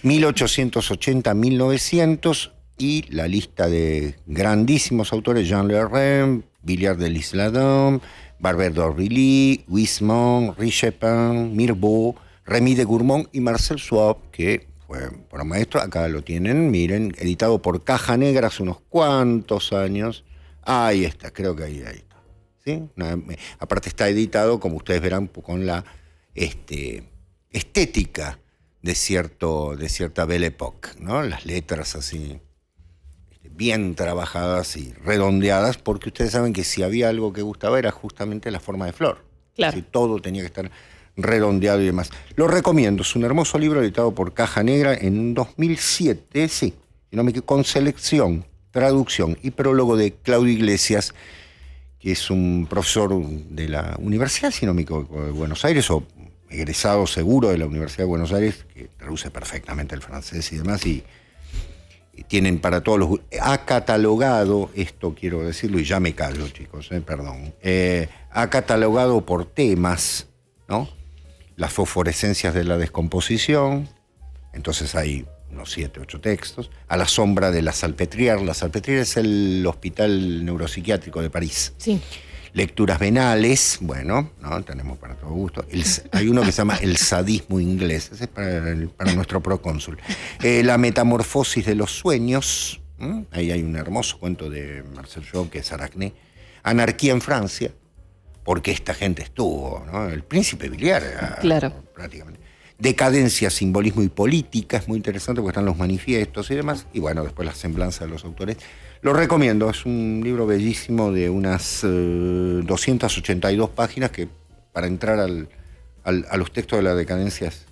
1880-1900, y la lista de grandísimos autores, Jean Lorrain, Villard de l'Isle-Adam, Barbert d'Aurevilly, Huysmans, Richepin, Mirbeau, Rémy de Gourmont y Marcel Schwab, que fue por maestro, acá lo tienen, miren, editado por Caja Negra hace unos cuantos años. Ahí está, creo que ahí está. ¿Sí? Aparte está editado, como ustedes verán, con la estética de cierta Belle Époque, ¿no? Las letras así bien trabajadas y redondeadas, porque ustedes saben que si había algo que gustaba era justamente la forma de Flor. Claro. Así, todo tenía que estar redondeado y demás. Lo recomiendo, es un hermoso libro editado por Caja Negra en 2007, sí, con selección, traducción y prólogo de Claudio Iglesias, que es un profesor de la Universidad, si no me equivoco, de Buenos Aires, o egresado seguro de la Universidad de Buenos Aires, que traduce perfectamente el francés y demás, y tienen para todos los... Ha catalogado, esto quiero decirlo, y ya me callo, chicos, perdón, ha catalogado por temas, ¿no? Las fosforescencias de la descomposición, entonces hay unos 7, 8 textos, A la sombra de la Salpêtrière. La Salpêtrière es el hospital neuropsiquiátrico de París. Sí. Lecturas venales, bueno, ¿no? Tenemos para todo gusto. Hay uno que se llama El sadismo inglés, ese es para nuestro procónsul. La metamorfosis de los sueños, ahí hay un hermoso cuento de Marcel Jouet, que es Aracné. Anarquía en Francia, porque esta gente estuvo, ¿no? El príncipe Biliar, claro, prácticamente. Decadencia, simbolismo y política, es muy interesante porque están los manifiestos y demás, y bueno, después la semblanza de los autores. Lo recomiendo, es un libro bellísimo de unas 282 páginas que para entrar a los textos de la decadencia es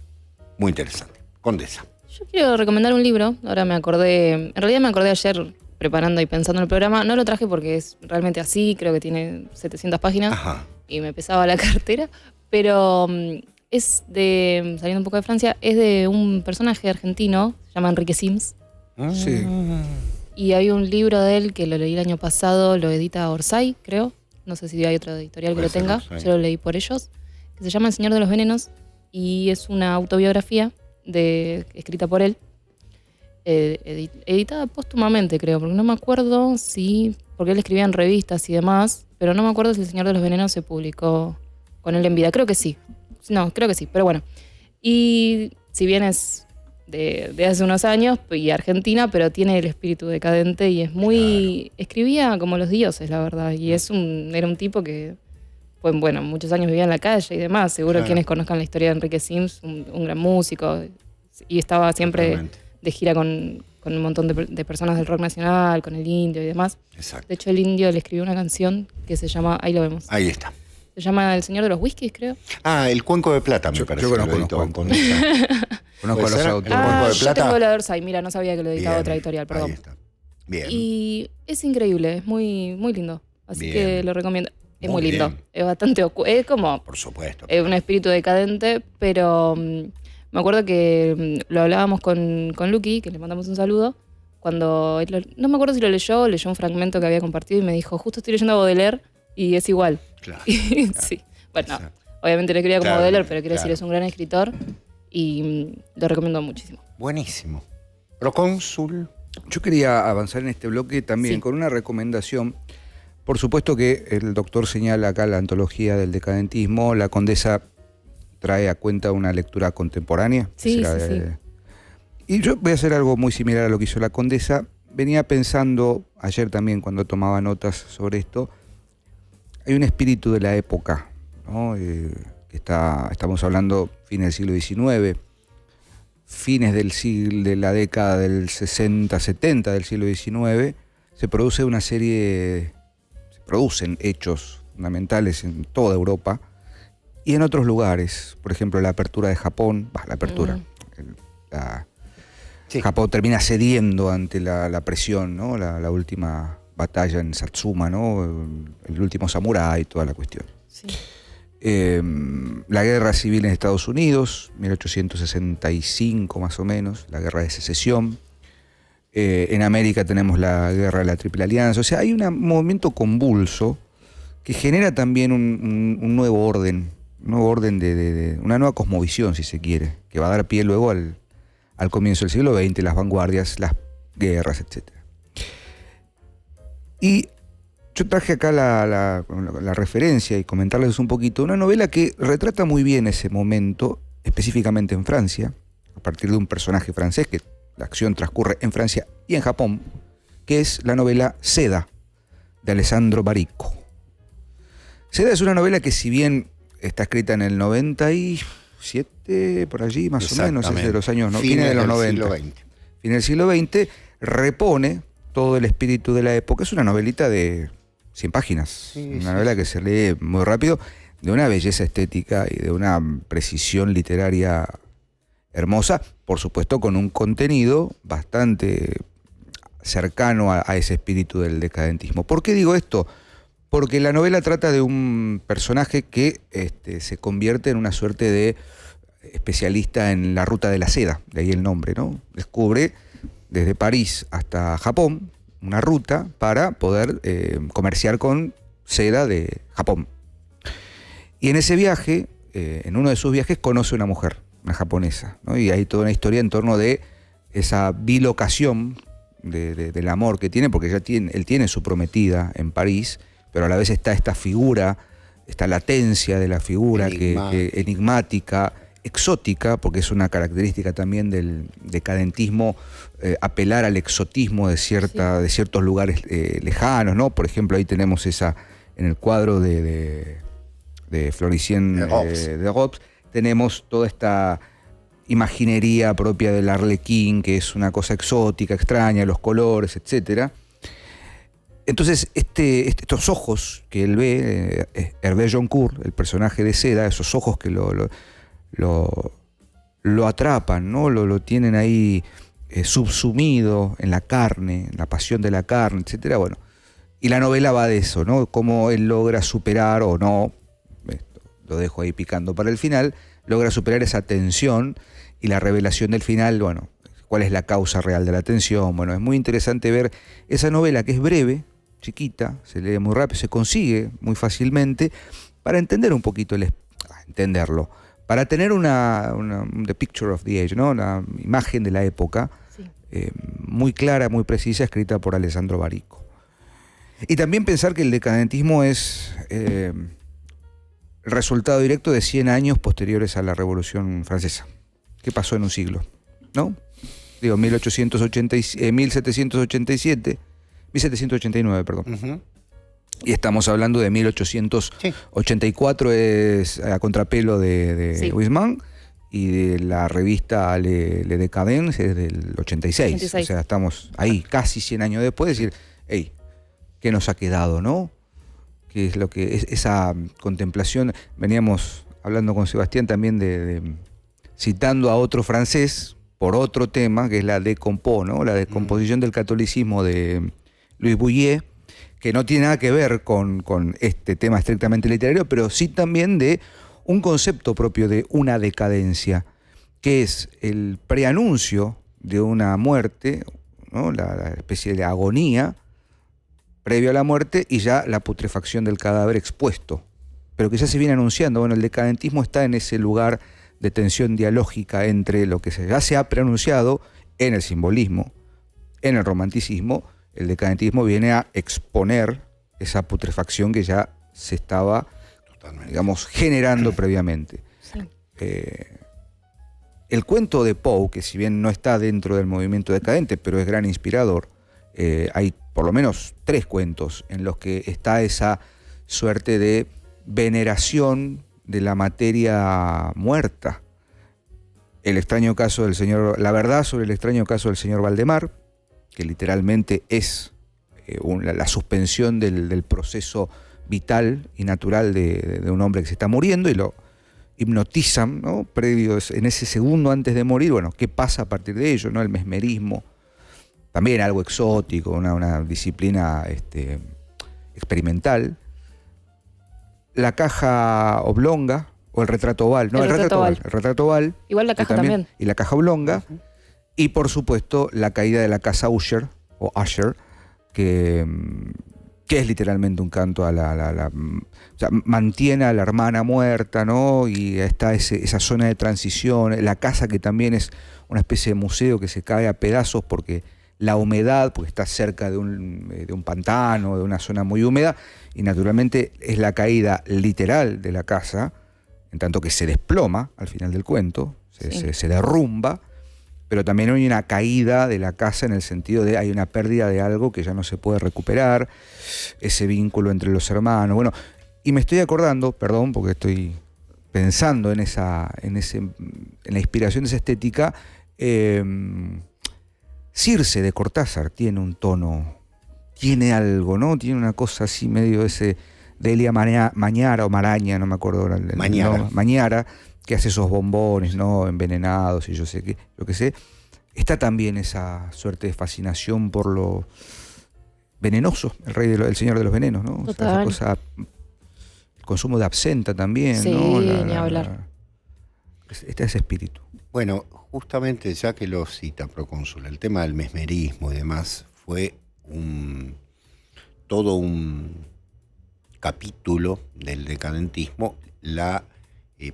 muy interesante. Condesa. Yo quiero recomendar un libro, ahora me acordé, en realidad me acordé ayer preparando y pensando en el programa, no lo traje porque es realmente así, creo que tiene 700 páginas. Ajá. Y me pesaba la cartera, pero es de, saliendo un poco de Francia, es de un personaje argentino, se llama Enrique Sims. Sí. Y hay un libro de él que lo leí el año pasado, lo edita Orsay, creo. No sé si hay otra editorial que lo tenga. Orsay. Yo lo leí por ellos. Que se llama El Señor de los Venenos y es una autobiografía escrita por él. Editada póstumamente, creo, porque no me acuerdo si... Porque él escribía en revistas y demás, pero no me acuerdo si El Señor de los Venenos se publicó con él en vida. Creo que sí. No, creo que sí, pero bueno. Y si bien es de hace unos años y Argentina, pero tiene el espíritu decadente y es muy... Claro. Escribía como los dioses, la verdad. Y era un tipo que, pues bueno, muchos años vivía en la calle y demás. Seguro claro. Quienes conozcan la historia de Enrique Sims, un gran músico. Y estaba siempre totalmente de gira con un montón de personas del rock nacional, con el Indio y demás. Exacto. De hecho, el Indio le escribió una canción que se llama... Ahí lo vemos. Ahí está. Se llama El Señor de los Whiskies, creo. El Cuenco de Plata, me parece. Yo conozco Conozco a los autores. Cuenco de Plata. Yo tengo la de Orsay, mira, no sabía que lo editaba otra editorial, perdón. Ahí está. Bien. Y es increíble, es muy, muy lindo. Así bien. Que lo recomiendo. Es muy lindo. Bien. Es bastante es como... Por supuesto. Es un espíritu decadente, pero me acuerdo que lo hablábamos con Luqui, que le mandamos un saludo, cuando no me acuerdo si lo leyó un fragmento que había compartido y me dijo, justo estoy leyendo a Baudelaire y es igual. Claro. Sí. Bueno, obviamente lo escribía como Baudelaire, pero quiero decir, es un gran escritor y lo recomiendo muchísimo. Buenísimo. Procónsul. Yo quería avanzar en este bloque también con una recomendación. Por supuesto que el doctor señala acá la antología del decadentismo, la Condesa trae a cuenta una lectura contemporánea. Sí. Y yo voy a hacer algo muy similar a lo que hizo la Condesa. Venía pensando, ayer también cuando tomaba notas sobre esto, hay un espíritu de la época, ¿no? Estamos hablando fines del siglo XIX, fines de la década del 60-70 del siglo XIX, se producen hechos fundamentales en toda Europa y en otros lugares. Por ejemplo, la apertura de Japón, Sí. Japón termina cediendo ante la presión, ¿no? La última batalla en Satsuma, ¿no? El último samurái, toda la cuestión. Sí. La guerra civil en Estados Unidos, 1865 más o menos, la guerra de secesión. En América tenemos la guerra de la Triple Alianza. O sea, hay un movimiento convulso que genera también un nuevo orden, de una nueva cosmovisión, si se quiere, que va a dar pie luego al comienzo del siglo XX, las vanguardias, las guerras, etc. Y yo traje acá la referencia y comentarles un poquito, una novela que retrata muy bien ese momento, específicamente en Francia, a partir de un personaje francés, que la acción transcurre en Francia y en Japón, que es la novela Seda, de Alessandro Baricco. Seda es una novela que, si bien está escrita en el 97, por allí, más o menos, es de los años, ¿no? Fines de los del 90. siglo XX. Fines del siglo XX, repone todo el espíritu de la época. Es una novelita de 100 páginas, una novela que se lee muy rápido, de una belleza estética y de una precisión literaria hermosa, por supuesto con un contenido bastante cercano a ese espíritu del decadentismo. ¿Por qué digo esto? Porque la novela trata de un personaje que se convierte en una suerte de especialista en la ruta de la seda, de ahí el nombre, ¿no? Descubre desde París hasta Japón una ruta para poder comerciar con seda de Japón. Y en ese viaje, en uno de sus viajes, conoce una mujer, una japonesa, ¿no? Y hay toda una historia en torno de esa bilocación del amor que tiene, porque él tiene su prometida en París, pero a la vez está esta figura, esta latencia de la figura que enigmática, exótica, porque es una característica también del decadentismo, apelar al exotismo de ciertos lugares lejanos, ¿no? Por ejemplo, ahí tenemos esa, en el cuadro de Floricien de Robes, tenemos toda esta imaginería propia del Arlequín, que es una cosa exótica, extraña, los colores, etc. Entonces, estos ojos que él ve, Hervé Joncourt, el personaje de seda, esos ojos que lo atrapan, ¿no? Lo tienen ahí subsumido en la carne, en la pasión de la carne, etc. Bueno, y la novela va de eso, ¿no? Cómo él logra superar o no, lo dejo ahí picando para el final, logra superar esa tensión y la revelación del final, bueno, cuál es la causa real de la tensión. Bueno, es muy interesante ver esa novela que es breve, chiquita, se lee muy rápido, se consigue muy fácilmente, para entender un poquito, entenderlo, para tener the picture of the age, ¿no? Una imagen de la época, sí, muy clara, muy precisa, escrita por Alessandro Barico. Y también pensar que el decadentismo es el resultado directo de 100 años posteriores a la Revolución Francesa. ¿Qué pasó en un siglo? ¿No? Digo, 1789, perdón. Uh-huh. Y estamos hablando de 1884, sí, es a contrapelo de sí, Huysmans, y de la revista Le Décadence es del 86. O sea, estamos ahí casi 100 años después, decir, hey, ¿qué nos ha quedado, no? ¿Qué es lo que es esa contemplación? Veníamos hablando con Sebastián también citando a otro francés por otro tema, que es la décompo, ¿no? La descomposición del catolicismo de Louis Bouillet, que no tiene nada que ver con este tema estrictamente literario, pero sí también de un concepto propio de una decadencia, que es el preanuncio de una muerte, ¿no? La especie de agonía previo a la muerte y ya la putrefacción del cadáver expuesto, pero que ya se viene anunciando. Bueno, el decadentismo está en ese lugar de tensión dialógica entre lo que ya se ha preanunciado en el simbolismo, en el romanticismo. El decadentismo viene a exponer esa putrefacción que ya se estaba, digamos, generando previamente. Sí. El cuento de Poe, que si bien no está dentro del movimiento decadente, pero es gran inspirador, hay por lo menos 3 cuentos en los que está esa suerte de veneración de la materia muerta. El extraño caso del señor, la verdad sobre el extraño caso del señor Valdemar, que literalmente es la suspensión del proceso vital y natural de un hombre que se está muriendo, y lo hipnotizan, ¿no? Previos en ese segundo antes de morir. Bueno, ¿qué pasa a partir de ello, ¿no? El mesmerismo, también algo exótico, una disciplina experimental. La caja oblonga, o el retrato oval, ¿no? El retrato oval. Igual la caja también. Y la caja oblonga. Uh-huh. Y por supuesto la caída de la casa Usher, o Usher, que es literalmente un canto a o sea, mantiene a la hermana muerta, ¿no? Y está esa zona de transición, la casa que también es una especie de museo que se cae a pedazos porque la humedad, porque está cerca de un pantano, de una zona muy húmeda, y naturalmente es la caída literal de la casa, en tanto que se desploma al final del cuento, se derrumba, pero también hay una caída de la casa en el sentido de hay una pérdida de algo que ya no se puede recuperar, ese vínculo entre los hermanos. Bueno, y me estoy acordando, perdón porque estoy pensando en la inspiración de esa estética, Circe de Cortázar tiene un tono, tiene algo, ¿no? Tiene una cosa así medio ese de Elia Mañara o Maraña, no me acuerdo ahora Mañara, que hace esos bombones, ¿no? Envenenados y yo qué sé. Está también esa suerte de fascinación por lo venenoso, el señor de los venenos, ¿no? O sea, esa cosa, el consumo de absenta también, sí, ¿no? Ni hablar. Este es espíritu. Bueno, justamente ya que lo cita Procónsul, el tema del mesmerismo y demás fue todo un capítulo del decadentismo, la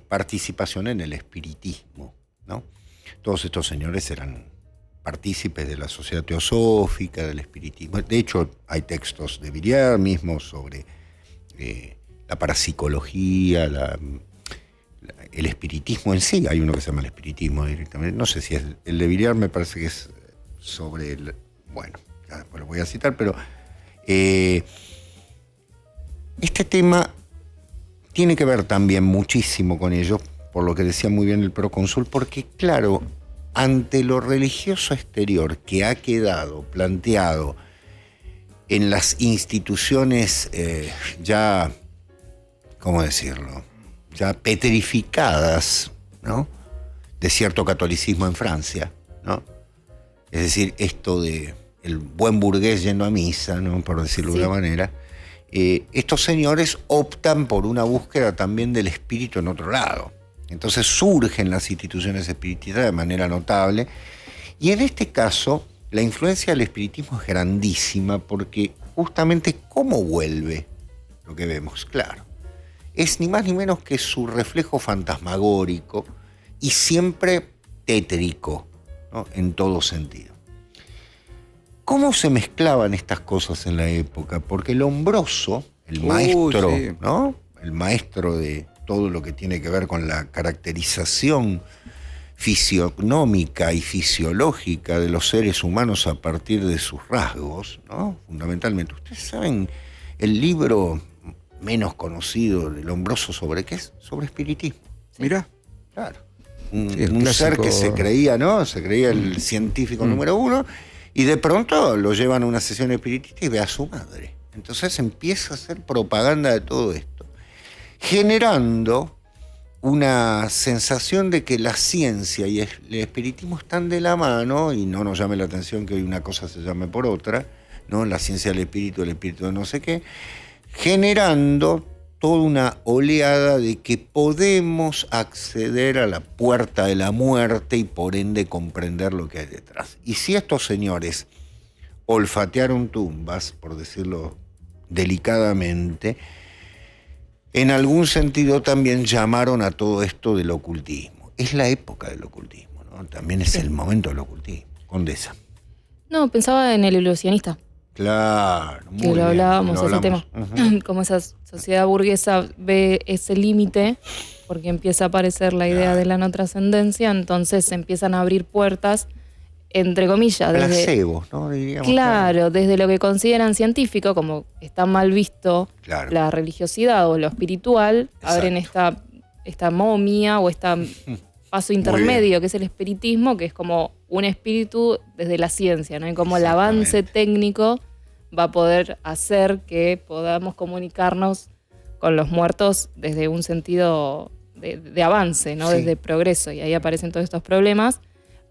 participación en el espiritismo, ¿no? Todos estos señores eran partícipes de la sociedad teosófica, del espiritismo. De hecho, hay textos de Villar mismo sobre la parapsicología, el espiritismo en sí. Hay uno que se llama el espiritismo directamente. No sé si es el de Villar, me parece que es sobre el... Bueno, ya después lo voy a citar, pero este tema tiene que ver también muchísimo con ello, por lo que decía muy bien el procónsul, porque claro, ante lo religioso exterior que ha quedado planteado en las instituciones ya, ¿cómo decirlo?, ya petrificadas, ¿no?, de cierto catolicismo en Francia, ¿no? Es decir, esto de el buen burgués yendo a misa, ¿no?, por decirlo de una manera. Estos señores optan por una búsqueda también del espíritu en otro lado. Entonces surgen las instituciones espiritistas de manera notable. Y en este caso, la influencia del espiritismo es grandísima porque justamente cómo vuelve lo que vemos, claro, es ni más ni menos que su reflejo fantasmagórico y siempre tétrico, ¿no?, en todo sentido. ¿Cómo se mezclaban estas cosas en la época? Porque el Lombroso, el maestro, sí, ¿no?, el maestro de todo lo que tiene que ver con la caracterización fisionómica y fisiológica de los seres humanos a partir de sus rasgos, ¿no?, fundamentalmente. Ustedes saben el libro menos conocido del Lombroso sobre qué es, sobre espiritismo. Mirá. Claro. Un ser que se creía, ¿no? Se creía el científico número uno. Y de pronto lo llevan a una sesión espiritista y ve a su madre. Entonces empieza a hacer propaganda de todo esto, generando una sensación de que la ciencia y el espiritismo están de la mano, y no nos llame la atención que hoy una cosa se llame por otra, ¿no? La ciencia del espíritu, el espíritu de no sé qué, generando toda una oleada de que podemos acceder a la puerta de la muerte y por ende comprender lo que hay detrás. Y si estos señores olfatearon tumbas, por decirlo delicadamente, en algún sentido también llamaron a todo esto del ocultismo. Es la época del ocultismo, ¿no? También es el momento del ocultismo. Condesa. No, pensaba en el ilusionista. Claro, muy que lo bien, hablábamos, lo ese tema. Uh-huh. Como esa sociedad burguesa ve ese límite, porque empieza a aparecer la idea de la no trascendencia, entonces se empiezan a abrir puertas, entre comillas. Placebos, ¿no? Diríamos, claro, desde lo que consideran científico, como está mal visto la religiosidad o lo espiritual, abren esta momia o este paso intermedio, que es el espiritismo, que es como un espíritu desde la ciencia, ¿no? Y como el avance técnico va a poder hacer que podamos comunicarnos con los muertos desde un sentido de avance, ¿no? Desde progreso. Y ahí aparecen todos estos problemas.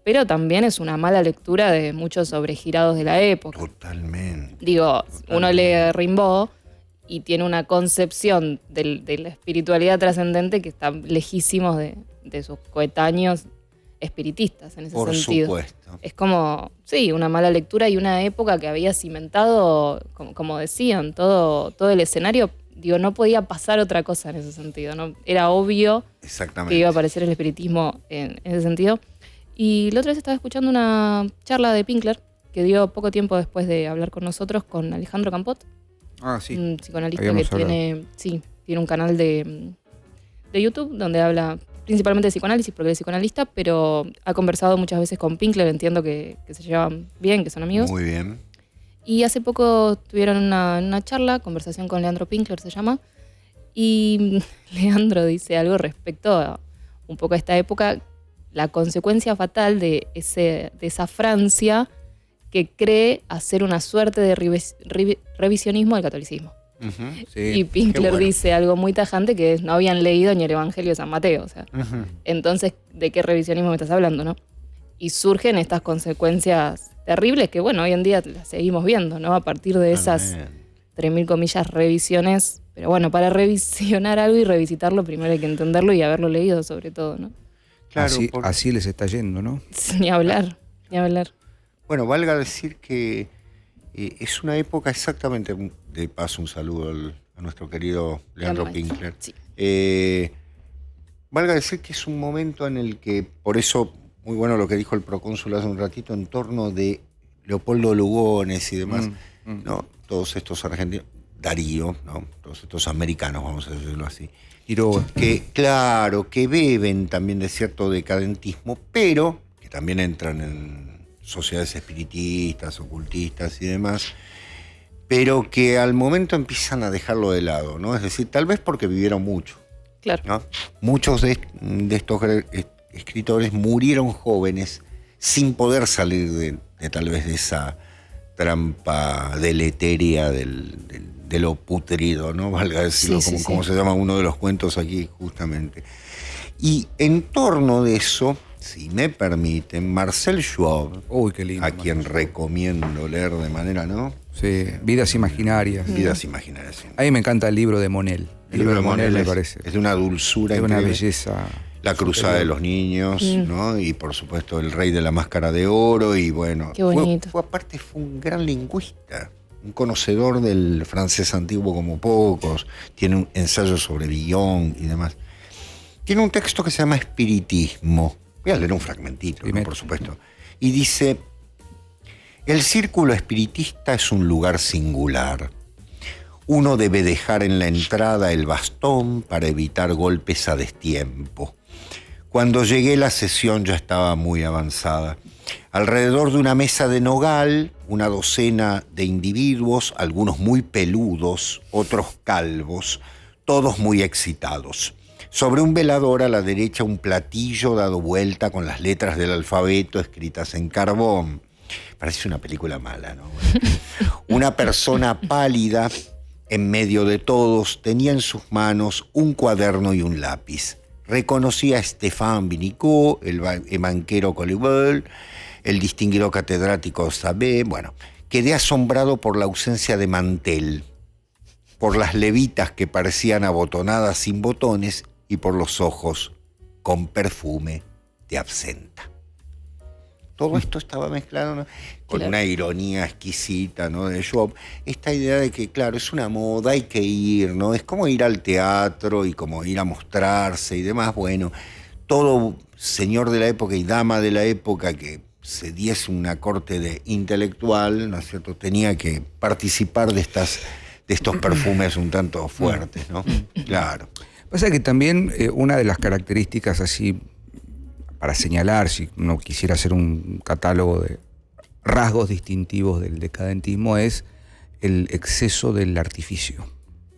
Pero también es una mala lectura de muchos sobregirados de la época. Totalmente. Digo, uno lee Rimbaud y tiene una concepción de la espiritualidad trascendente que está lejísimos de sus coetáneos espiritistas en ese sentido. Por supuesto. Es como, sí, una mala lectura y una época que había cimentado, como decían, todo el escenario. Digo, no podía pasar otra cosa en ese sentido, ¿no? Era obvio que iba a aparecer el espiritismo en ese sentido. Y la otra vez estaba escuchando una charla de Pinkler que dio poco tiempo después de hablar con nosotros con Alejandro Campot. Ah, sí. Un psicoanalista que tiene un canal de YouTube donde habla principalmente de psicoanálisis porque es psicoanalista, pero ha conversado muchas veces con Pinkler, entiendo que se llevan bien, que son amigos. Muy bien. Y hace poco tuvieron una charla, conversación con Leandro Pinkler se llama, Y Leandro dice algo respecto a un poco a esta época, la consecuencia fatal de esa Francia que cree hacer una suerte de revisionismo del catolicismo. Sí. Y Pinkler bueno. dice algo muy tajante que es, no habían leído ni el Evangelio de San Mateo. O sea, entonces, ¿de qué revisionismo me estás hablando, no? Y surgen estas consecuencias terribles que, bueno, hoy en día las seguimos viendo, ¿no? A partir de esas, entre mil comillas, revisiones. Pero bueno, para revisionar algo y revisitarlo, primero hay que entenderlo y haberlo leído, sobre todo, ¿no? Claro, Así les está yendo, ¿no? Ni hablar, ni hablar. Bueno, valga decir que es una época exactamente, de paso un saludo a nuestro querido Leandro Pinkler. Sí. Valga decir que es un momento en el que, por eso, muy bueno lo que dijo el procónsul hace un ratito en torno de Leopoldo Lugones y demás, ¿no? Todos estos argentinos, Darío, ¿no? Todos estos americanos, vamos a decirlo así. Quiroga. Que, claro, que beben también de cierto decadentismo, pero que también entran en sociedades espiritistas, ocultistas y demás, pero que al momento empiezan a dejarlo de lado, ¿no? Es decir, tal vez porque vivieron mucho, Claro. ¿no? Muchos de estos escritores murieron jóvenes sin poder salir de tal vez de esa trampa deleteria de lo putrido, ¿no? Valga decirlo, Sí, como sí. se llama uno de los cuentos aquí justamente. Y en torno de eso, si me permiten, Marcel Schwab, Uy, qué lindo. a quien recomiendo leer de manera, ¿no? Sí, Vidas Imaginarias. Vidas imaginarias. A mí me encanta el libro de Monel. El libro de Monel me parece. es de una dulzura Es una increíble. belleza. La Cruzada de los Niños, ¿no? Y por supuesto El Rey de la Máscara de Oro, y bueno, Qué bonito. aparte fue un gran lingüista, un conocedor del francés antiguo como pocos, tiene un ensayo sobre Villon y demás. Tiene un texto que se llama Espiritismo, voy a leer un fragmentito, ¿no? Por supuesto, y dice: el círculo espiritista es un lugar singular. Uno debe dejar en la entrada el bastón para evitar golpes a destiempo. Cuando llegué, la sesión ya estaba muy avanzada. Alrededor de una mesa de nogal, una docena de individuos, algunos muy peludos, otros calvos, todos muy excitados. Sobre un velador a la derecha un platillo dado vuelta con las letras del alfabeto escritas en carbón. Parece una película mala, ¿no? Una persona pálida en medio de todos tenía en sus manos un cuaderno y un lápiz. Reconocí a Stéphane Binico, el banquero Colibol, el distinguido catedrático Sabé. Bueno, quedé asombrado por la ausencia de mantel, por las levitas que parecían abotonadas sin botones y por los ojos con perfume de absenta. Todo esto estaba mezclado, ¿no? Con Claro. una ironía exquisita, ¿no? De Schwab. Esta idea de que, claro, es una moda, hay que ir, ¿no? Es como ir al teatro y como ir a mostrarse y demás. Bueno, todo señor de la época y dama de la época que se diese una corte de intelectual, ¿no es cierto?, tenía que participar de estos perfumes un tanto fuertes, ¿no? Claro. Pasa que también una de las características así, para señalar, si uno quisiera hacer un catálogo de rasgos distintivos del decadentismo, es el exceso del artificio.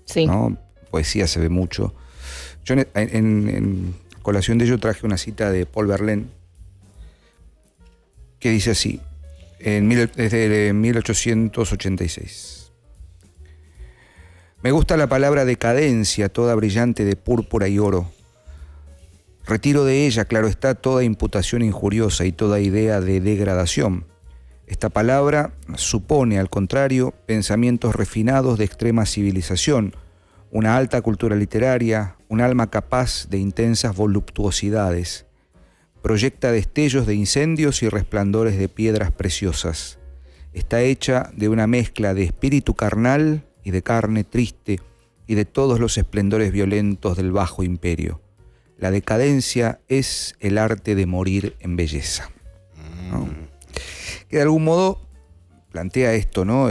Sí. ¿No? Poesía se ve mucho. Yo en colación de ello traje una cita de Paul Verlaine que dice así, desde 1886. Me gusta la palabra decadencia, toda brillante de púrpura y oro. Retiro de ella, claro está, toda imputación injuriosa y toda idea de degradación. Esta palabra supone, al contrario, pensamientos refinados de extrema civilización, una alta cultura literaria, un alma capaz de intensas voluptuosidades. Proyecta destellos de incendios y resplandores de piedras preciosas. Está hecha de una mezcla de espíritu carnal y de carne triste y de todos los esplendores violentos del bajo imperio. La decadencia es el arte de morir en belleza, ¿no? Que de algún modo plantea esto, ¿no?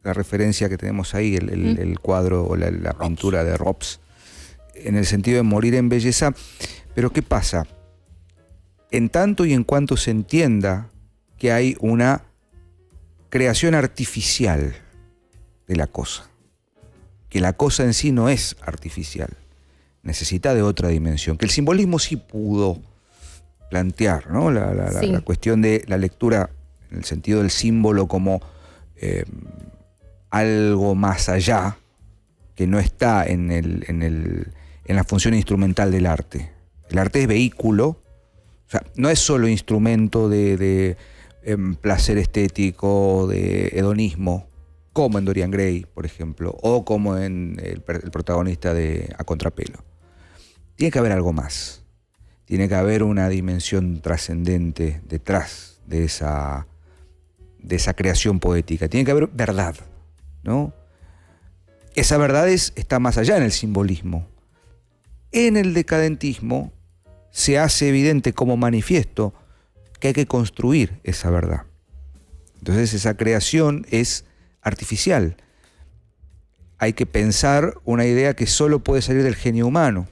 La referencia que tenemos ahí, el cuadro o la pintura de Robs, en el sentido de morir en belleza. Pero ¿qué pasa? En tanto y en cuanto se entienda que hay una creación artificial de la cosa, que la cosa en sí no es artificial, necesita de otra dimensión, que el simbolismo sí pudo plantear, ¿no? La cuestión de la lectura en el sentido del símbolo como algo más allá, que no está en la función instrumental del arte. El arte es vehículo, o sea, no es solo instrumento de placer estético, de hedonismo, como en Dorian Gray, por ejemplo, o como en el protagonista de A Contrapelo. Tiene que haber algo más. Tiene que haber una dimensión trascendente detrás de esa creación poética. Tiene que haber verdad, ¿no? Esa verdad está más allá en el simbolismo. En el decadentismo se hace evidente como manifiesto que hay que construir esa verdad. Entonces esa creación es artificial. Hay que pensar una idea que solo puede salir del genio humano.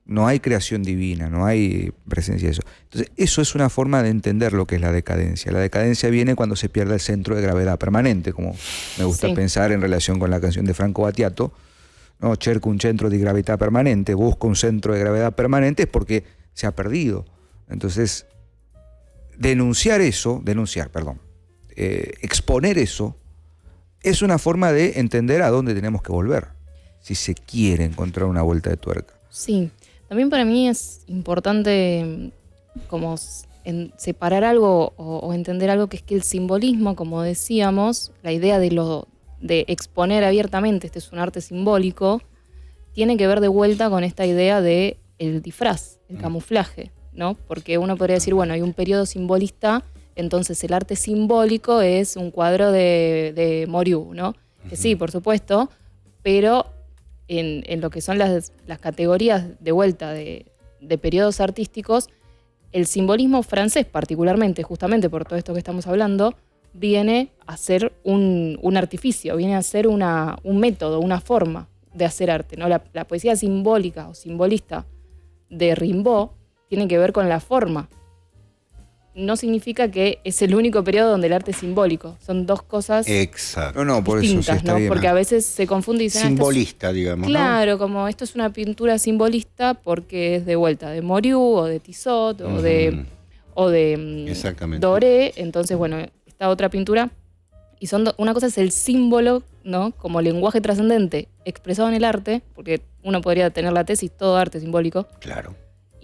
No hay creación divina, no hay presencia de eso. Entonces, eso es una forma de entender lo que es la decadencia. La decadencia viene cuando se pierde el centro de gravedad permanente, como me gusta pensar en relación con la canción de Franco Battiato, ¿no? Cerco un centro de gravedad permanente, busco un centro de gravedad permanente, es porque se ha perdido. Entonces, exponer eso, es una forma de entender a dónde tenemos que volver, si se quiere encontrar una vuelta de tuerca. Sí. También para mí es importante como separar algo o entender algo, que es que el simbolismo, como decíamos, la idea de exponer abiertamente, este es un arte simbólico, tiene que ver de vuelta con esta idea de el disfraz, el camuflaje, ¿no? Porque uno podría decir, bueno, hay un periodo simbolista, entonces el arte simbólico es un cuadro de Moriú, ¿no? Que sí, por supuesto, pero en lo que son las categorías de vuelta de periodos artísticos, el simbolismo francés particularmente, justamente por todo esto que estamos hablando, viene a ser un artificio, viene a ser un método, una forma de hacer arte, ¿no? La poesía simbólica o simbolista de Rimbaud tiene que ver con la forma. No significa que es el único periodo donde el arte es simbólico. Son dos cosas Exacto. Por distintas, eso sí está ¿no? bien. Porque a veces se confunde y dicen... Simbolista, digamos, claro, como esto es una pintura simbolista porque es de vuelta de Moriú o de Tissot o de Exactamente. Doré. Entonces, bueno, esta otra pintura. Y una cosa es el símbolo, ¿no? Como lenguaje trascendente expresado en el arte, porque uno podría tener la tesis todo arte simbólico. Claro.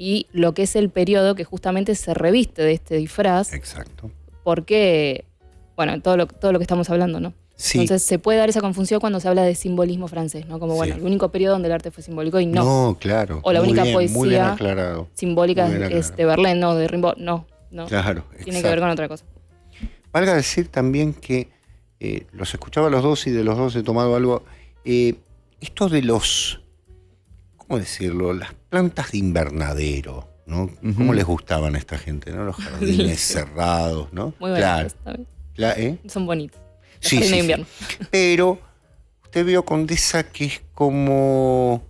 Y lo que es el periodo que justamente se reviste de este disfraz. Exacto. Porque, bueno, todo lo que estamos hablando, ¿no? Sí. Entonces se puede dar esa confusión cuando se habla de simbolismo francés, ¿no? Como, bueno, el único periodo donde el arte fue simbólico y no. No, claro. O la única muy bien poesía aclarado. simbólica Muy bien es de Verlaine, no, de Rimbaud, no. Claro, Tiene que ver con otra cosa. Valga decir también que los escuchaba a los dos y de los dos he tomado algo. Esto de los, ¿cómo decirlo? Las plantas de invernadero, ¿no? ¿Cómo les gustaban a esta gente, ¿no? Los jardines cerrados, ¿no? Muy bonitos también. Son bonitos. Sí, de invierno. Pero usted vio, Condesa, que es como...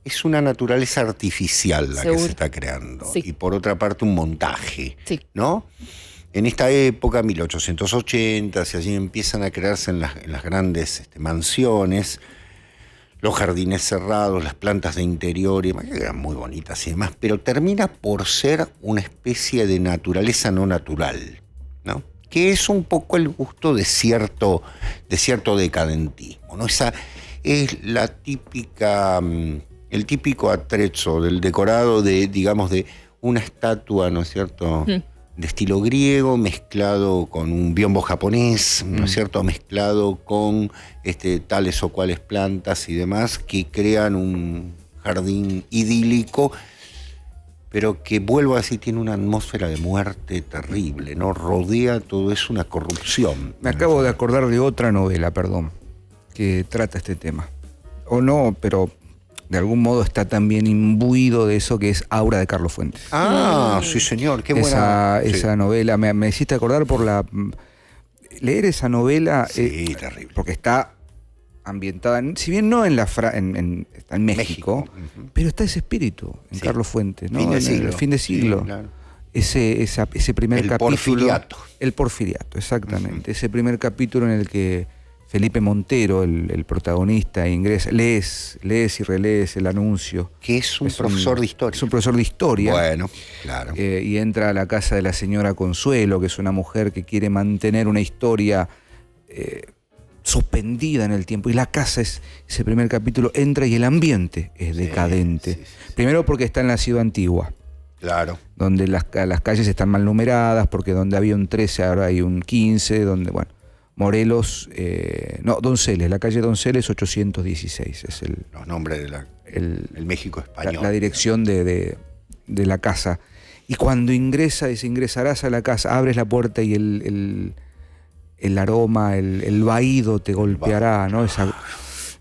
es una naturaleza artificial la que se está creando. Sí. Y por otra parte un montaje, sí. ¿no? En esta época, 1880, y allí empiezan a crearse en las grandes mansiones, los jardines cerrados, las plantas de interior, y demás, que eran muy bonitas y demás, pero termina por ser una especie de naturaleza no natural, ¿no? Que es un poco el gusto de cierto decadentismo, ¿no? Esa es la típica, el típico atrezzo del decorado de, digamos, de una estatua, ¿no es cierto?, de estilo griego, mezclado con un biombo japonés, ¿no es cierto?, mezclado con tales o cuales plantas y demás, que crean un jardín idílico, pero que, vuelvo a decir, tiene una atmósfera de muerte terrible, ¿no? Rodea todo, es una corrupción. Me acabo de acordar de otra novela, que trata este tema. O no, pero de algún modo está también imbuido de eso, que es Aura, de Carlos Fuentes. Ah, sí, señor, qué buena. Esa novela, me hiciste acordar por leer esa novela. Sí, terrible. Porque está ambientada, si bien no está en México, pero está ese espíritu en Carlos Fuentes, ¿no? El fin de siglo. Sí, claro. Ese primer capítulo. El Porfiriato, exactamente. Ese primer capítulo en el que Felipe Montero, el protagonista, ingresa, lees y relees el anuncio. Que es un profesor de historia. Es un profesor de historia. Bueno, claro. Y entra a la casa de la señora Consuelo, que es una mujer que quiere mantener una historia suspendida en el tiempo. Y la casa ese primer capítulo, entra y el ambiente es decadente. Sí. Primero porque está en la ciudad antigua. Claro. Donde las calles están mal numeradas, porque donde había un 13 ahora hay un 15, donde, bueno, Morelos, Donceles, la calle Donceles 816, es los nombres de el México español. La dirección de la casa. Y cuando ingresarás a la casa, abres la puerta y el aroma, el vaído te golpeará, ¿no?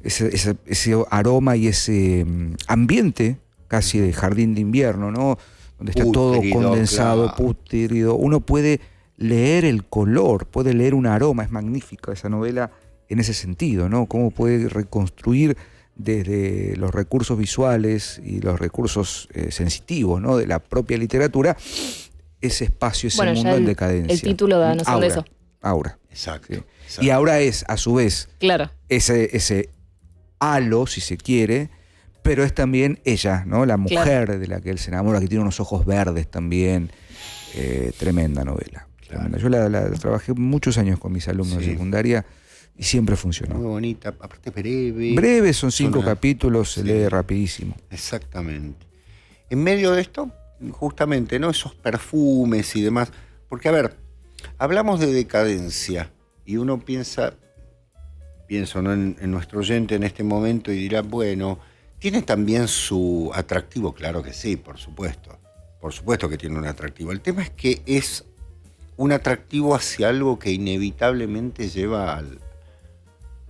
Ese aroma y ese ambiente casi de jardín de invierno, ¿no? Donde está todo condensado, claro, pútrido. Uno puede leer el color, puede leer un aroma. Es magnífica esa novela en ese sentido, ¿no? Cómo puede reconstruir desde los recursos visuales y los recursos sensitivos, ¿no?, de la propia literatura, ese espacio, ese mundo en decadencia. El título da noción de eso. Aura. Exacto, sí. exacto. Y Aura es, a su vez, claro, ese halo, si se quiere, pero es también ella, ¿no? La mujer, claro, de la que él se enamora, que tiene unos ojos verdes también. Tremenda novela. Claro. Tremenda. Yo la trabajé muchos años con mis alumnos de secundaria y siempre funcionó. Muy bonita, aparte breve. Breve, son 5 capítulos, se lee rapidísimo. Exactamente. En medio de esto, justamente, ¿no?, esos perfumes y demás. Porque, a ver, hablamos de decadencia y uno pienso, ¿no?, en nuestro oyente en este momento y dirá, bueno, ¿tiene también su atractivo? Claro que sí, por supuesto. Por supuesto que tiene un atractivo. El tema es que es un atractivo hacia algo que inevitablemente lleva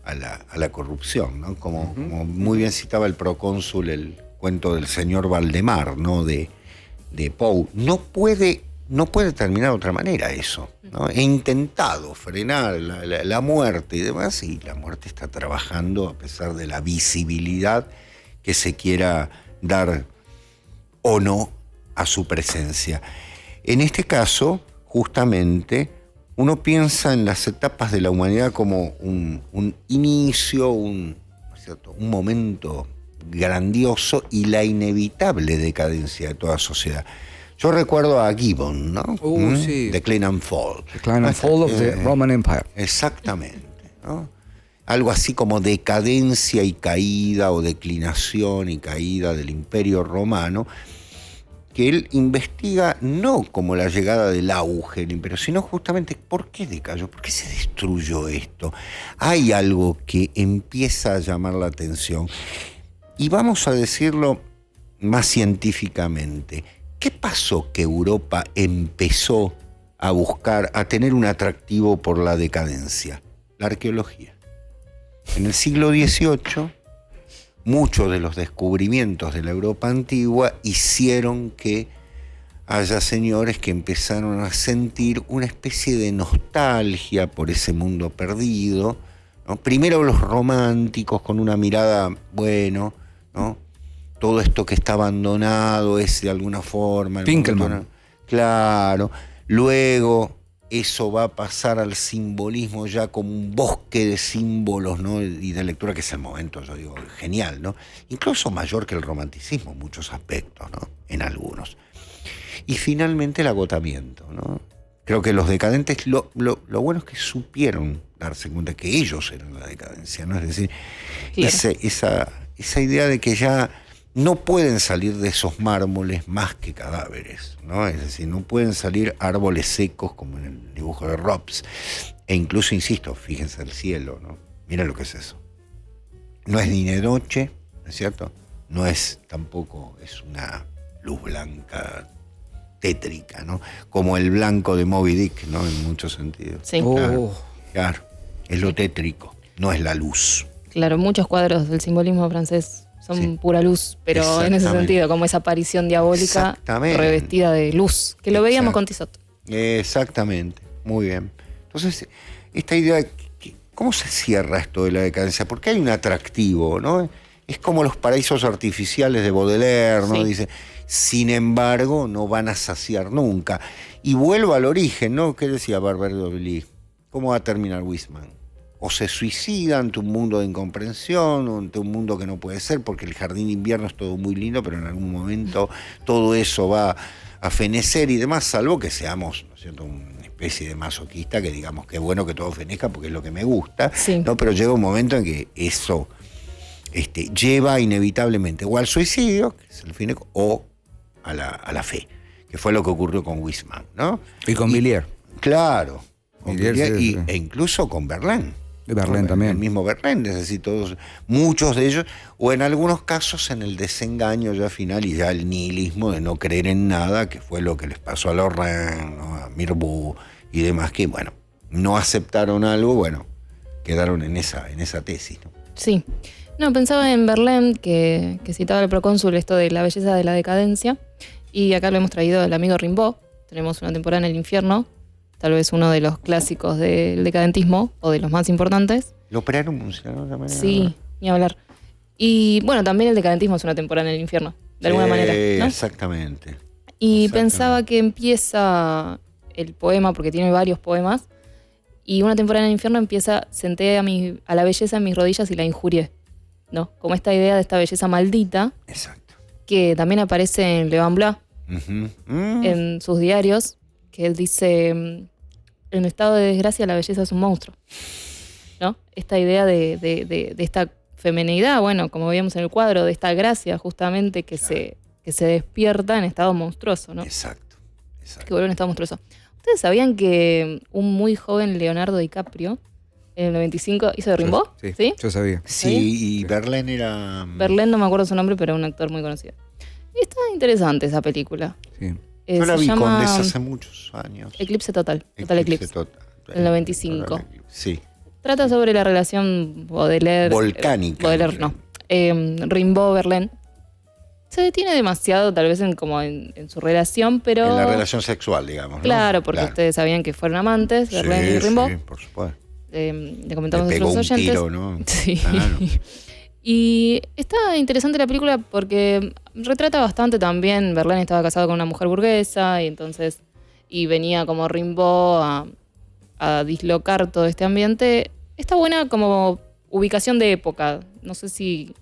a la corrupción, ¿no? Como muy bien citaba el procónsul el cuento del señor Valdemar, ¿no?, de Poe. No puede terminar de otra manera eso, ¿no? He intentado frenar la muerte y demás, y la muerte está trabajando a pesar de la visibilidad que se quiera dar o no a su presencia. En este caso, justamente, uno piensa en las etapas de la humanidad como un inicio, un momento grandioso y la inevitable decadencia de toda sociedad. Yo recuerdo a Gibbon, ¿no? Sí. Decline and Fall. Decline and Fall of the Roman Empire. Exactamente, ¿no? Algo así como decadencia y caída, o declinación y caída del Imperio Romano, que él investiga no como la llegada del auge del imperio, sino justamente por qué decayó, por qué se destruyó esto. Hay algo que empieza a llamar la atención. Y vamos a decirlo más científicamente. ¿Qué pasó que Europa empezó a tener un atractivo por la decadencia? La arqueología. En el siglo XVIII, muchos de los descubrimientos de la Europa antigua hicieron que haya señores que empezaron a sentir una especie de nostalgia por ese mundo perdido, ¿no? Primero los románticos con una mirada, bueno, ¿no?, todo esto que está abandonado es de alguna forma... Pinkelman. Claro. Luego eso va a pasar al simbolismo ya como un bosque de símbolos, ¿no?, y de lectura, que es el momento, yo digo, genial, ¿no? Incluso mayor que el romanticismo en muchos aspectos, ¿no?, en algunos. Y finalmente el agotamiento, ¿no? Creo que los decadentes, lo bueno es que supieron darse cuenta que ellos eran la decadencia, ¿no? Es decir, claro, esa idea de que ya no pueden salir de esos mármoles más que cadáveres, ¿no? Es decir, no pueden salir árboles secos como en el dibujo de Robs. E incluso, insisto, fíjense el cielo, ¿no? Miren lo que es eso. No es ni de noche, ¿no es cierto? No es tampoco, es una luz blanca tétrica, ¿no? Como el blanco de Moby Dick, ¿no? En muchos sentidos. Sí. Claro, es lo tétrico, no es la luz. Claro, muchos cuadros del simbolismo francés son pura luz, pero en ese sentido, como esa aparición diabólica revestida de luz, que lo veíamos con Tissot. Exactamente, muy bien. Entonces, esta idea de ¿cómo se cierra esto de la decadencia? Porque hay un atractivo, ¿no? Es como los paraísos artificiales de Baudelaire, ¿no? Sí. Dice, sin embargo, no van a saciar nunca. Y vuelvo al origen, ¿no? ¿Qué decía Barber d'Aurevilly? ¿Cómo va a terminar Huysmans? o se suicida ante un mundo de incomprensión, o ante un mundo que no puede ser, porque el jardín de invierno es todo muy lindo, pero en algún momento todo eso va a fenecer y demás, salvo que seamos, ¿no es cierto?, una especie de masoquista que digamos que es bueno que todo fenezca porque es lo que me gusta, Sí. ¿no? Pero llega un momento en que eso lleva inevitablemente o al suicidio, que es el fin, o a la fe, que fue lo que ocurrió con Huysmans, ¿no? Y con Villiers. Claro, con Villiers, Villiers sí. e incluso con Verlaine. Y Verlaine también. El mismo Verlaine, es decir, muchos de ellos, o en algunos casos en el desengaño ya final y ya el nihilismo de no creer en nada, que fue lo que les pasó a Lorrain, ¿no?, a Mirbeau y demás, que bueno, no aceptaron algo, bueno, quedaron en esa tesis, ¿no? Sí. No, pensaba en Verlaine, que citaba el procónsul esto de la belleza de la decadencia, y acá lo hemos traído al amigo Rimbaud. Tenemos Una temporada en el infierno, tal vez uno de los clásicos del decadentismo, o de los más importantes. Lo operaron, ¿no? Sí, ni hablar. Y bueno, también el decadentismo es una temporada en el infierno, de alguna manera, ¿no? Exactamente. Y Exactamente. pensaba que empieza el poema, porque tiene varios poemas, y Una temporada en el infierno empieza: senté a la belleza en mis rodillas y la injurié, ¿no? Como esta idea de esta belleza maldita, Exacto. que también aparece en Le Van Blas, Ujú. en sus diarios, que él dice: en estado de desgracia la belleza es un monstruo, ¿no? Esta idea de esta femenidad, bueno, como veíamos en el cuadro, de esta gracia justamente que se despierta en estado monstruoso, ¿no? Exacto. Que vuelve en estado monstruoso. ¿Ustedes sabían que un muy joven Leonardo DiCaprio, en el 95, hizo de Rimbaud? Sí, yo sabía. Sí, y Verlaine era... Verlaine, no me acuerdo su nombre, pero un actor muy conocido. Y está interesante esa película. Sí. Yo la Se vi con llama hace muchos años. Eclipse Total. Total Eclipse. Total. El 95. Sí. Trata sobre la relación Baudelaire... Volcánica. Baudelaire, no. Rimbaud-Verlaine. Se detiene demasiado, tal vez, en su relación, pero... En la relación sexual, digamos, ¿no? Claro, porque Claro. ustedes sabían que fueron amantes, Verlaine y Rimbaud. Sí, por supuesto. Le comentamos Le a pegó nuestros un oyentes. tiro, ¿no? Sí. Claro. Y está interesante la película porque retrata bastante también. Verlaine estaba casado con una mujer burguesa y venía como Rimbaud a dislocar todo este ambiente. Está buena como ubicación de época. No sé si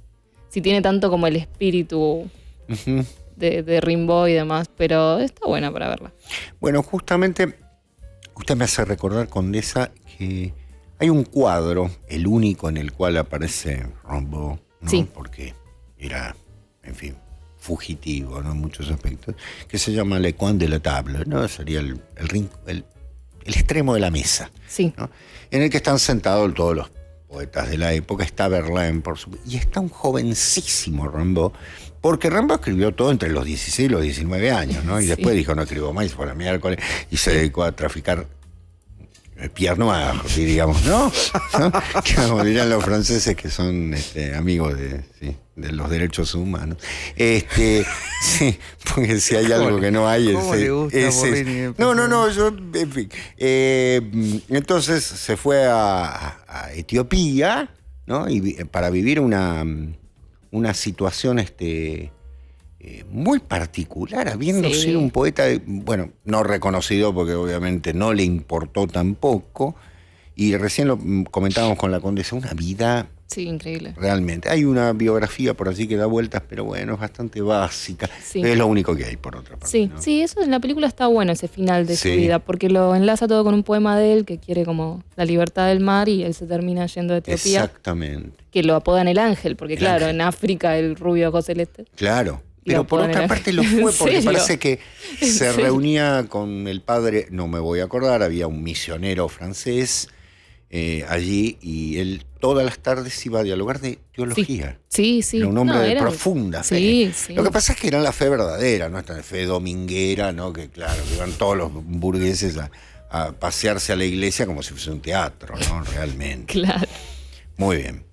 tiene tanto como el espíritu Ujú. de Rimbaud y demás, pero está buena para verla. Bueno, justamente usted me hace recordar, Condesa, que hay un cuadro, el único en el cual aparece Rimbaud, ¿no? Sí. Porque era, en fin, fugitivo, ¿no?, en muchos aspectos, que se llama Le Coin de la Table, ¿no? Sería el extremo de la mesa, Sí. ¿no?, en el que están sentados todos los poetas de la época. Está Verlaine, y está un jovencísimo Rimbaud, porque Rimbaud escribió todo entre los 16 y los 19 años, ¿no? Y Sí. después dijo: no escribo más, por la miércoles, y se dedicó a traficar Pierre Noir, digamos, ¿no? Como dirían los franceses, que son amigos de los derechos humanos. Sí, porque si hay algo que no hay, ¿Cómo le gusta Borrini? No, yo, en fin. Entonces se fue a Etiopía, ¿no? Y para vivir una situación muy particular, habiendo Sí. sido un poeta, bueno, no reconocido porque obviamente no le importó tampoco, y recién lo comentábamos con la Condesa, una vida Sí, increíble. realmente. Hay una biografía por allí que da vueltas, pero bueno, es bastante básica. Sí. Es lo único que hay, por otra parte, Sí, ¿no? sí, eso en la película está bueno, ese final de su Sí. vida, porque lo enlaza todo con un poema de él que quiere como la libertad del mar y él se termina yendo a Etiopía, Exactamente, que lo apodan el ángel, porque El claro, ángel. en África el rubio ojos celeste. claro. Y Pero lo por ponen otra en- parte lo fue, ¿En porque serio? parece que ¿En se serio? reunía con el padre, no me voy a acordar, había un misionero francés allí, y él todas las tardes iba a dialogar de teología. Sí, sí. Era un hombre No, de era- profunda fe. Sí, sí. Lo que pasa es que era la fe verdadera, no esta fe dominguera, ¿no? Que claro, que iban todos los burgueses a pasearse a la iglesia como si fuese un teatro, ¿no? Realmente. Claro. Muy bien.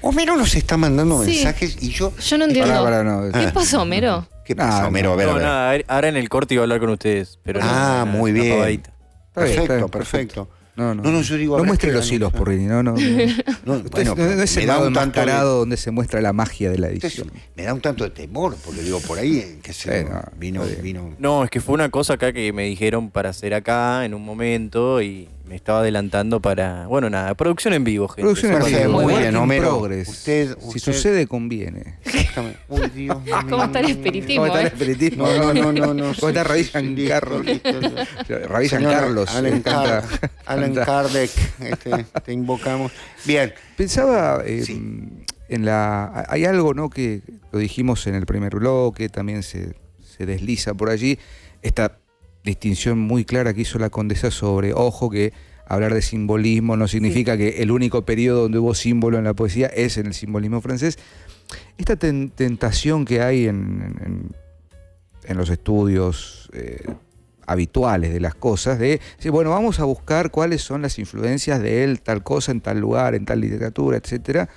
Homero nos está mandando Sí. mensajes y yo... Yo no entiendo. Pará, no. ¿Qué pasó, Homero? ¿Qué pasa, No, Homero? A ver, a No, ver. nada, ahora en el corte iba a hablar con ustedes. Pero Ah, muy una bien. pavadita. Está bien, Perfecto, está bien, perfecto. No, yo digo... no habrá muestre que los hilos, ganar. Porrini. No. No, bueno, no es me el da lado un tanto de- enmascarado donde se muestra la magia de la edición. me da un tanto de temor, porque digo, por ahí, qué sé yo, No, vino... está bien. No, es que fue una cosa acá que me dijeron para hacer acá en un momento y me estaba adelantando para... Bueno, nada, producción en vivo, gente. Producción en Perfecto, vivo, muy work bien, in Homero. progress. Si sucede, conviene. Exactamente. Uy, Dios mío. ¿Cómo está el espiritismo? ¿Cómo está el espiritismo? No. ¿Cómo está Ravi Shankar? Ravi Señora Carlos. Alan Kardec, te invocamos. Bien. Pensaba Sí. hay algo, ¿no?, que lo dijimos en el primer bloque, también se desliza por allí, esta distinción muy clara que hizo la condesa sobre, ojo, que hablar de simbolismo no significa que el único periodo donde hubo símbolo en la poesía es en el simbolismo francés. Esta tentación que hay en los estudios habituales de las cosas, de decir, bueno, vamos a buscar cuáles son las influencias de él, tal cosa, en tal lugar, en tal literatura, etcétera.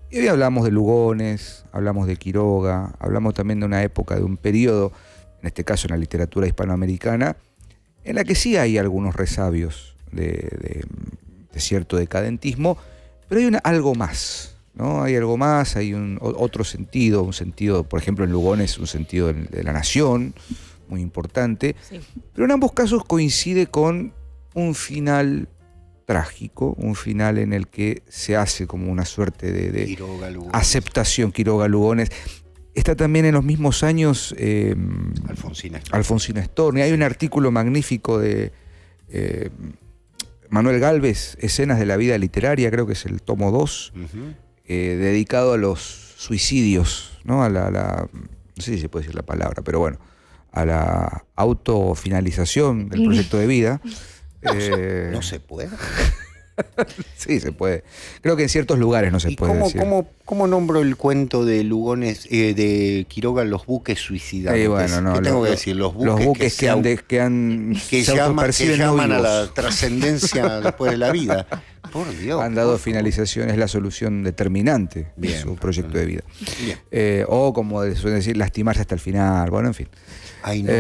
Y hoy hablamos de Lugones, hablamos de Quiroga, hablamos también de una época, de un periodo, en este caso en la literatura hispanoamericana, en la que sí hay algunos resabios de cierto decadentismo, pero hay algo más, ¿no? Hay algo más, hay otro sentido, un sentido, por ejemplo, en Lugones, un sentido de la nación, muy importante, Sí. pero en ambos casos coincide con un final trágico, un final en el que se hace como una suerte de Quiroga, Lugones. aceptación. Quiroga, Lugones. Está también en los mismos años Alfonsina Storni. Hay un artículo magnífico de Manuel Gálvez, Escenas de la vida literaria, creo que es el tomo 2, Ujú. dedicado a los suicidios, ¿no? No sé si se puede decir la palabra, pero bueno, a la autofinalización del proyecto de vida. No se puede. Sí, se puede. Creo que en ciertos lugares no se ¿Y puede decir. cómo nombro el cuento de Lugones, de Quiroga, los buques suicidantes? Bueno, no, ¿Qué tengo que decir? Los buques que que se autoperciben no llaman a vivos. la trascendencia después de la vida. Por Dios. Han dado finalización, es la solución determinante de Bien. su proyecto de vida. Bien. O como suelen decir, lastimarse hasta el final. Bueno, en fin. Ay, no.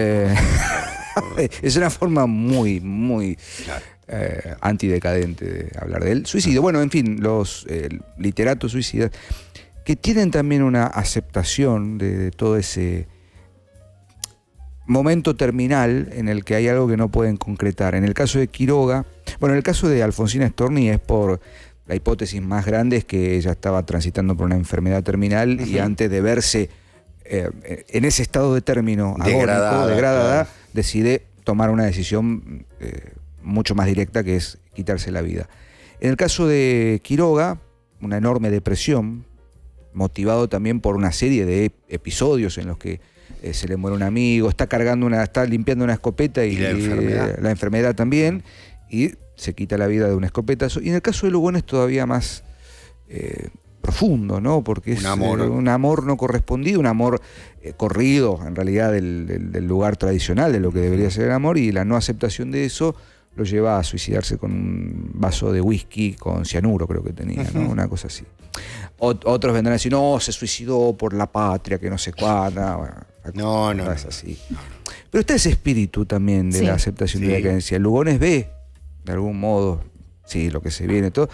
Es una forma muy, muy Claro. antidecadente de hablar de él. Suicidio. Bueno, en fin, los literatos suicidas que tienen también una aceptación de todo ese momento terminal en el que hay algo que no pueden concretar. En el caso de Quiroga, bueno, en el caso de Alfonsina Storni es por la hipótesis más grande, es que ella estaba transitando por una enfermedad terminal y antes de verse en ese estado de término agónico, degradada, decide tomar una decisión mucho más directa, que es quitarse la vida. En el caso de Quiroga, una enorme depresión, motivado también por una serie de episodios en los que se le muere un amigo, está limpiando una escopeta y la enfermedad también, y se quita la vida de un escopetazo. Y en el caso de Lugones es todavía más profundo, ¿no? Porque es un amor no correspondido, un amor corrido, en realidad, del lugar tradicional de lo que debería ser el amor, y la no aceptación de eso lo lleva a suicidarse con un vaso de whisky con cianuro, creo que tenía, ¿no? Una cosa así. Otros vendrán a decir, no, se suicidó por la patria, que no sé cuándo. Bueno, no es así. Pero está ese espíritu también de la aceptación de la decadencia. Lugones ve, de algún modo, sí, lo que se viene, todo.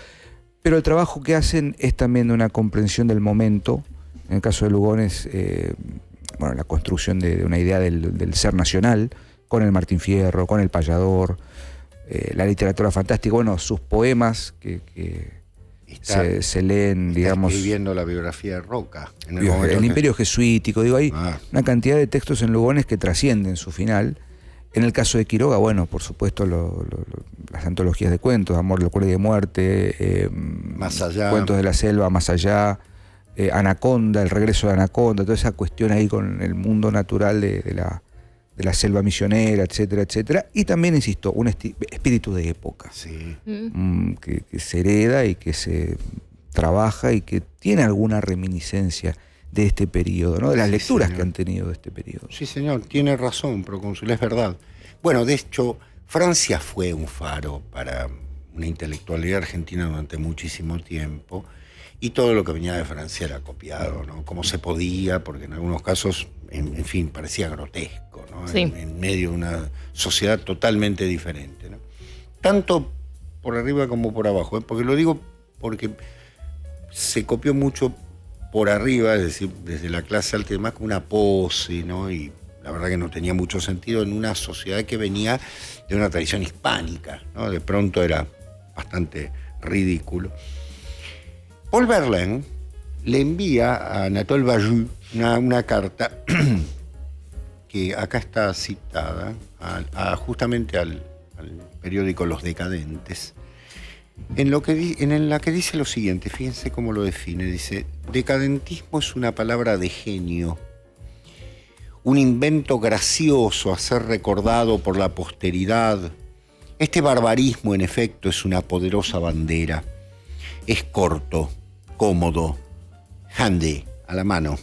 Pero el trabajo que hacen es también de una comprensión del momento. En el caso de Lugones, bueno, la construcción de una idea del ser nacional, con el Martín Fierro, con el Payador, la literatura fantástica, bueno, sus poemas que se leen, digamos... escribiendo la biografía de Roca. El Imperio Jesuítico, digo, hay una cantidad de textos en Lugones que trascienden su final. En el caso de Quiroga, bueno, por supuesto, las antologías de cuentos, Amor, Locura y de Muerte, Más allá. Cuentos de la Selva, Más allá, Anaconda, El regreso de Anaconda, toda esa cuestión ahí con el mundo natural de la selva misionera, etcétera, etcétera. Y también, insisto, un espíritu de época, que se hereda y que se trabaja y que tiene alguna reminiscencia de este periodo, ¿no? De las lecturas que han tenido de este periodo. Sí, señor, tiene razón, procónsul, es verdad. Bueno, de hecho, Francia fue un faro para una intelectualidad argentina durante muchísimo tiempo, y todo lo que venía de Francia era copiado, ¿no? Como se podía, porque en algunos casos, en fin, parecía grotesco, ¿no? Sí. En medio de una sociedad totalmente diferente, ¿no? Tanto por arriba como por abajo, ¿eh? Porque lo digo porque se copió mucho por arriba, es decir, desde la clase alta y demás, con una pose, ¿no? Y la verdad que no tenía mucho sentido en una sociedad que venía de una tradición hispánica, ¿no? De pronto era bastante ridículo. Paul Verlaine le envía a Anatole Bayou una carta que acá está citada, justamente al periódico Los Decadentes, en la que dice lo siguiente, fíjense cómo lo define, dice: decadentismo es una palabra de genio, un invento gracioso a ser recordado por la posteridad. Este barbarismo, en efecto, es una poderosa bandera. Es corto, cómodo, handy, a la mano.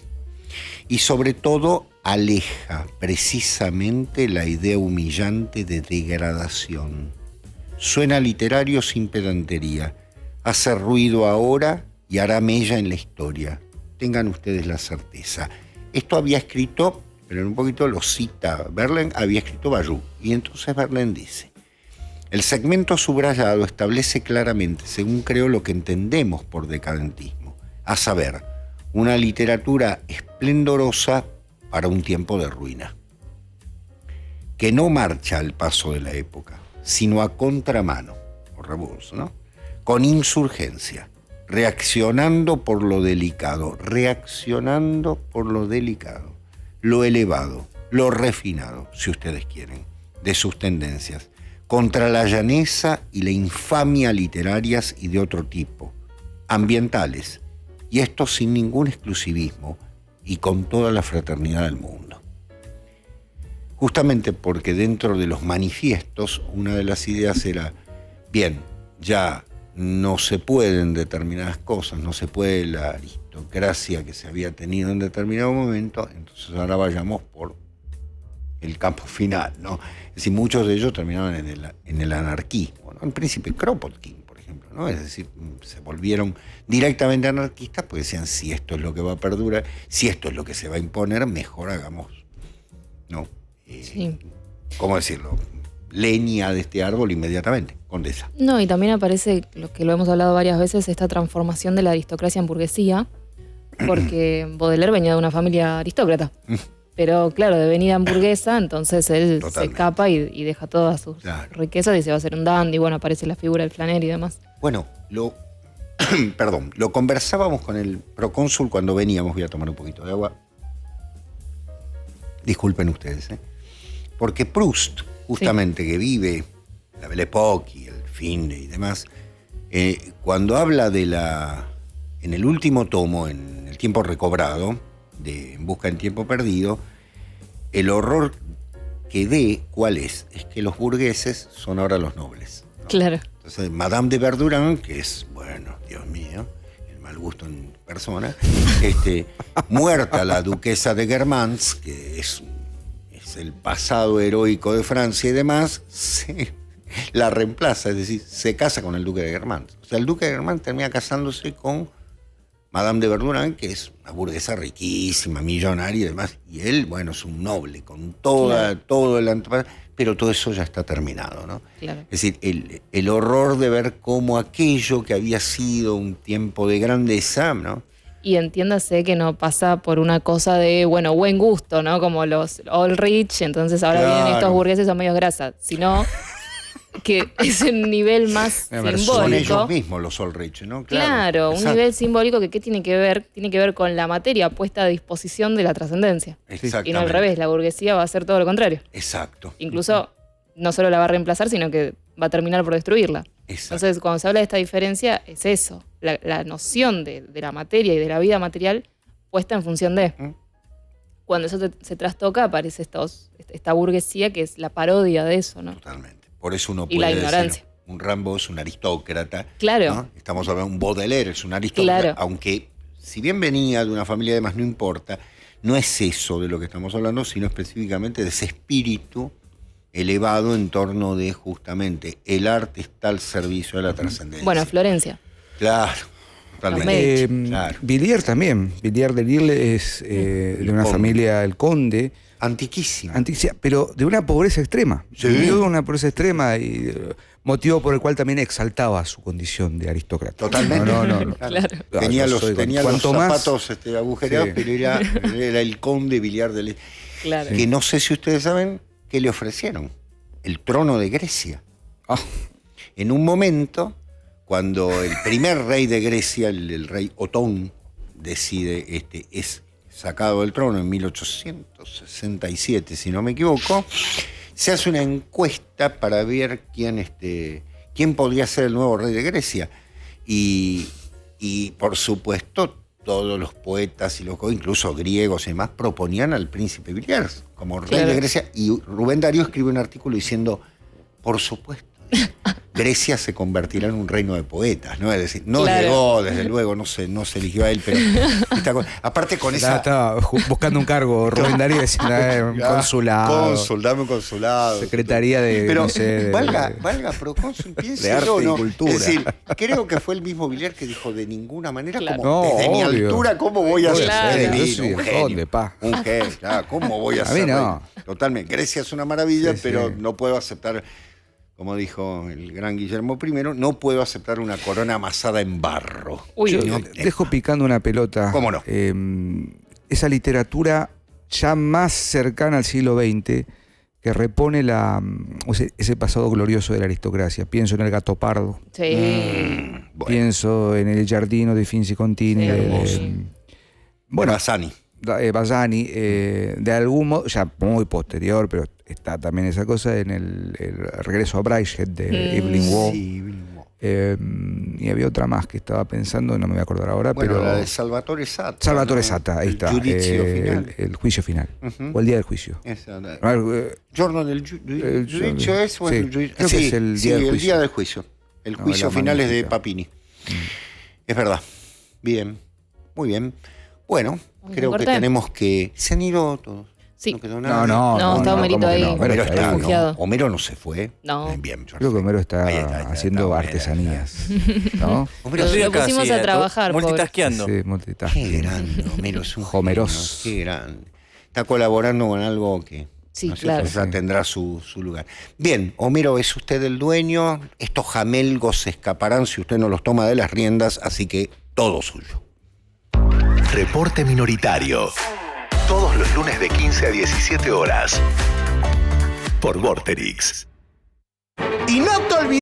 Y sobre todo aleja precisamente la idea humillante de degradación. Suena literario sin pedantería. Hace ruido ahora y hará mella en la historia. Tengan ustedes la certeza. Esto había escrito, pero en un poquito lo cita Verlaine, había escrito Bayou. Y entonces Verlaine dice: el segmento subrayado establece claramente, según creo, lo que entendemos por decadentismo, a saber, una literatura esplendorosa para un tiempo de ruina, que no marcha al paso de la época, sino a contramano, o reverse, ¿no? Con insurgencia, reaccionando por lo delicado, lo elevado, lo refinado, si ustedes quieren, de sus tendencias, contra la llaneza y la infamia literarias y de otro tipo, ambientales, y esto sin ningún exclusivismo y con toda la fraternidad del mundo. Justamente porque dentro de los manifiestos una de las ideas era, bien, ya no se pueden determinadas cosas, no se puede la aristocracia que se había tenido en determinado momento, entonces ahora vayamos por el campo final, ¿no? Es decir, muchos de ellos terminaron en el anarquismo, ¿no? El príncipe Kropotkin, por ejemplo, ¿no? Es decir, se volvieron directamente anarquistas porque decían, si esto es lo que va a perdurar, si esto es lo que se va a imponer, mejor hagamos, ¿no? Sí. ¿Cómo decirlo? Leña de este árbol inmediatamente, condesa. No, y también aparece, lo que lo hemos hablado varias veces, esta transformación de la aristocracia en burguesía, porque Baudelaire venía de una familia aristócrata. Pero claro, de venida hamburguesa, entonces él Totalmente. se escapa y deja todas sus riquezas y se va a hacer un dandy. Bueno, aparece la figura del flaner y demás. Bueno, lo conversábamos con el procónsul cuando veníamos. Voy a tomar un poquito de agua. Disculpen ustedes, ¿eh? Porque Proust, justamente, que vive la Belle Époque y el fin de y demás, cuando habla de en el último tomo, en El tiempo recobrado, de En busca del tiempo perdido, el horror que ve, ¿cuál es? Es que los burgueses son ahora los nobles, ¿no? Claro. Entonces, Madame de Verdurin, que es, bueno, Dios mío, el mal gusto en persona, muerta la duquesa de Guermantes, que es el pasado heroico de Francia y demás, la reemplaza, es decir, se casa con el duque de Guermantes. O sea, el duque de Guermantes termina casándose con Madame de Verdurin, que es una burguesa riquísima, millonaria y demás, y él, bueno, es un noble, con todo el antepasado, pero todo eso ya está terminado, ¿no? Claro. Es decir, el horror de ver cómo aquello que había sido un tiempo de grandeza, ¿no? Y entiéndase que no pasa por una cosa de, bueno, buen gusto, ¿no? Como los all rich, entonces ahora vienen estos burgueses son medios grasas, sino que es un nivel más simbólico. Son ellos mismos los Ulrich, ¿no? Claro, un nivel simbólico que ¿qué tiene que ver? Tiene que ver con la materia puesta a disposición de la trascendencia. Exactamente. Y no al revés, la burguesía va a hacer todo lo contrario. Exacto. Incluso no solo la va a reemplazar, sino que va a terminar por destruirla. Exacto. Entonces, cuando se habla de esta diferencia, es eso, la noción de la materia y de la vida material puesta en función de. Cuando eso se trastoca, aparece esta burguesía que es la parodia de eso, ¿no? Totalmente. Por eso uno Y puede la ignorancia. decir, un Rimbaud es un aristócrata. Claro. ¿no? Estamos hablando de un Baudelaire, es un aristócrata, Claro. aunque si bien venía de una familia de más, no importa, no es eso de lo que estamos hablando, sino específicamente de ese espíritu elevado en torno de justamente el arte está al servicio de la trascendencia. Bueno, Florencia. Claro, totalmente. Claro. Villiers también. Villiers de Lille es de una conde. familia, el conde. Antiquísima. Pero de una pobreza extrema. Sí. Vivió una pobreza extrema y motivo por el cual también exaltaba su condición de aristócrata. Totalmente. No. Claro. Tenía Yo los soy- tenía los cuanto más- zapatos agujereados, Sí. pero era el conde Villiers de Lille. Claro. Que no sé si ustedes saben qué le ofrecieron. El trono de Grecia. Ah. En un momento, cuando el primer rey de Grecia, el rey Otón, decide, es sacado del trono en 1867, si no me equivoco, se hace una encuesta para ver quién podría ser el nuevo rey de Grecia. Y por supuesto, todos los poetas, incluso griegos y demás, proponían al príncipe Villiers como rey de Grecia. Y Rubén Darío escribe un artículo diciendo, por supuesto, Grecia se convertirá en un reino de poetas, ¿no? Es decir, no llegó, desde luego, no se eligió a él, pero aparte con esa... Estaba buscando un cargo, Rubén Darío decía, un consulado. Cónsul, dame un consulado. Secretaría de, pero, no sé... valga, procónsul, piense de arte y cultura. Es decir, creo que fue el mismo Villiers que dijo, de ninguna manera, Claro. como desde mi altura, ¿cómo voy a ser Claro. Yo soy un el genio? conde, pa. Un genio, claro, ¿cómo voy a A mí ser no. rey? Totalmente. Grecia es una maravilla, Sí, pero sí. no puedo aceptar, como dijo el gran Guillermo I, no puedo aceptar una corona amasada en barro. Uy, Yo uy, uy. dejo picando una pelota. ¿Cómo no? Esa literatura ya más cercana al siglo XX que repone ese pasado glorioso de la aristocracia. Pienso en El gato pardo, Sí. Bueno, pienso en El giardino de Finzi Contini, Sí, hermoso. bueno, Bassani. Bassani, de algún modo, ya muy posterior, pero está también esa cosa en el regreso a Brideshead de Evelyn Waugh. Sí, Y había otra más que estaba pensando, no me voy a acordar ahora, bueno, pero... la de Salvatore Sata. Salvatore ¿no? Sata, ahí El está. Giudizio final. El juicio final. Ujú. O el día del juicio. Esa, la- A ver, Giorno del giudizio es o sí, el giudizio. creo que Sí, es el sí, día del el juicio. día del juicio. El No, juicio la final es de magnífica. Papini. Es verdad. Bien, muy bien. Bueno, ¿Vamos creo a que corte? tenemos que... Se han ido todos. Sí. No quedó nada. No, está Homerito ¿cómo que ahí. no? Homero está ahí, refugiado. ¿no? Homero no se fue. No. Bien, creo que Homero está Ahí haciendo está Homero, artesanías. ¿No? Homero Lo sí, lo pusimos a trabajar, pobre. multitasqueando. Sí, qué multitasking. grande, Homero es un Homeros. genio, qué grande. Está colaborando con algo que Sí, ¿no es cierto? claro. O sea, tendrá su lugar. Bien, Homero, es usted el dueño. Estos jamelgos se escaparán si usted no los toma de las riendas, así que todo suyo. Reporte Minoritario. Todos los lunes de 15 a 17 horas. Por Vorterix. Y no te olvides.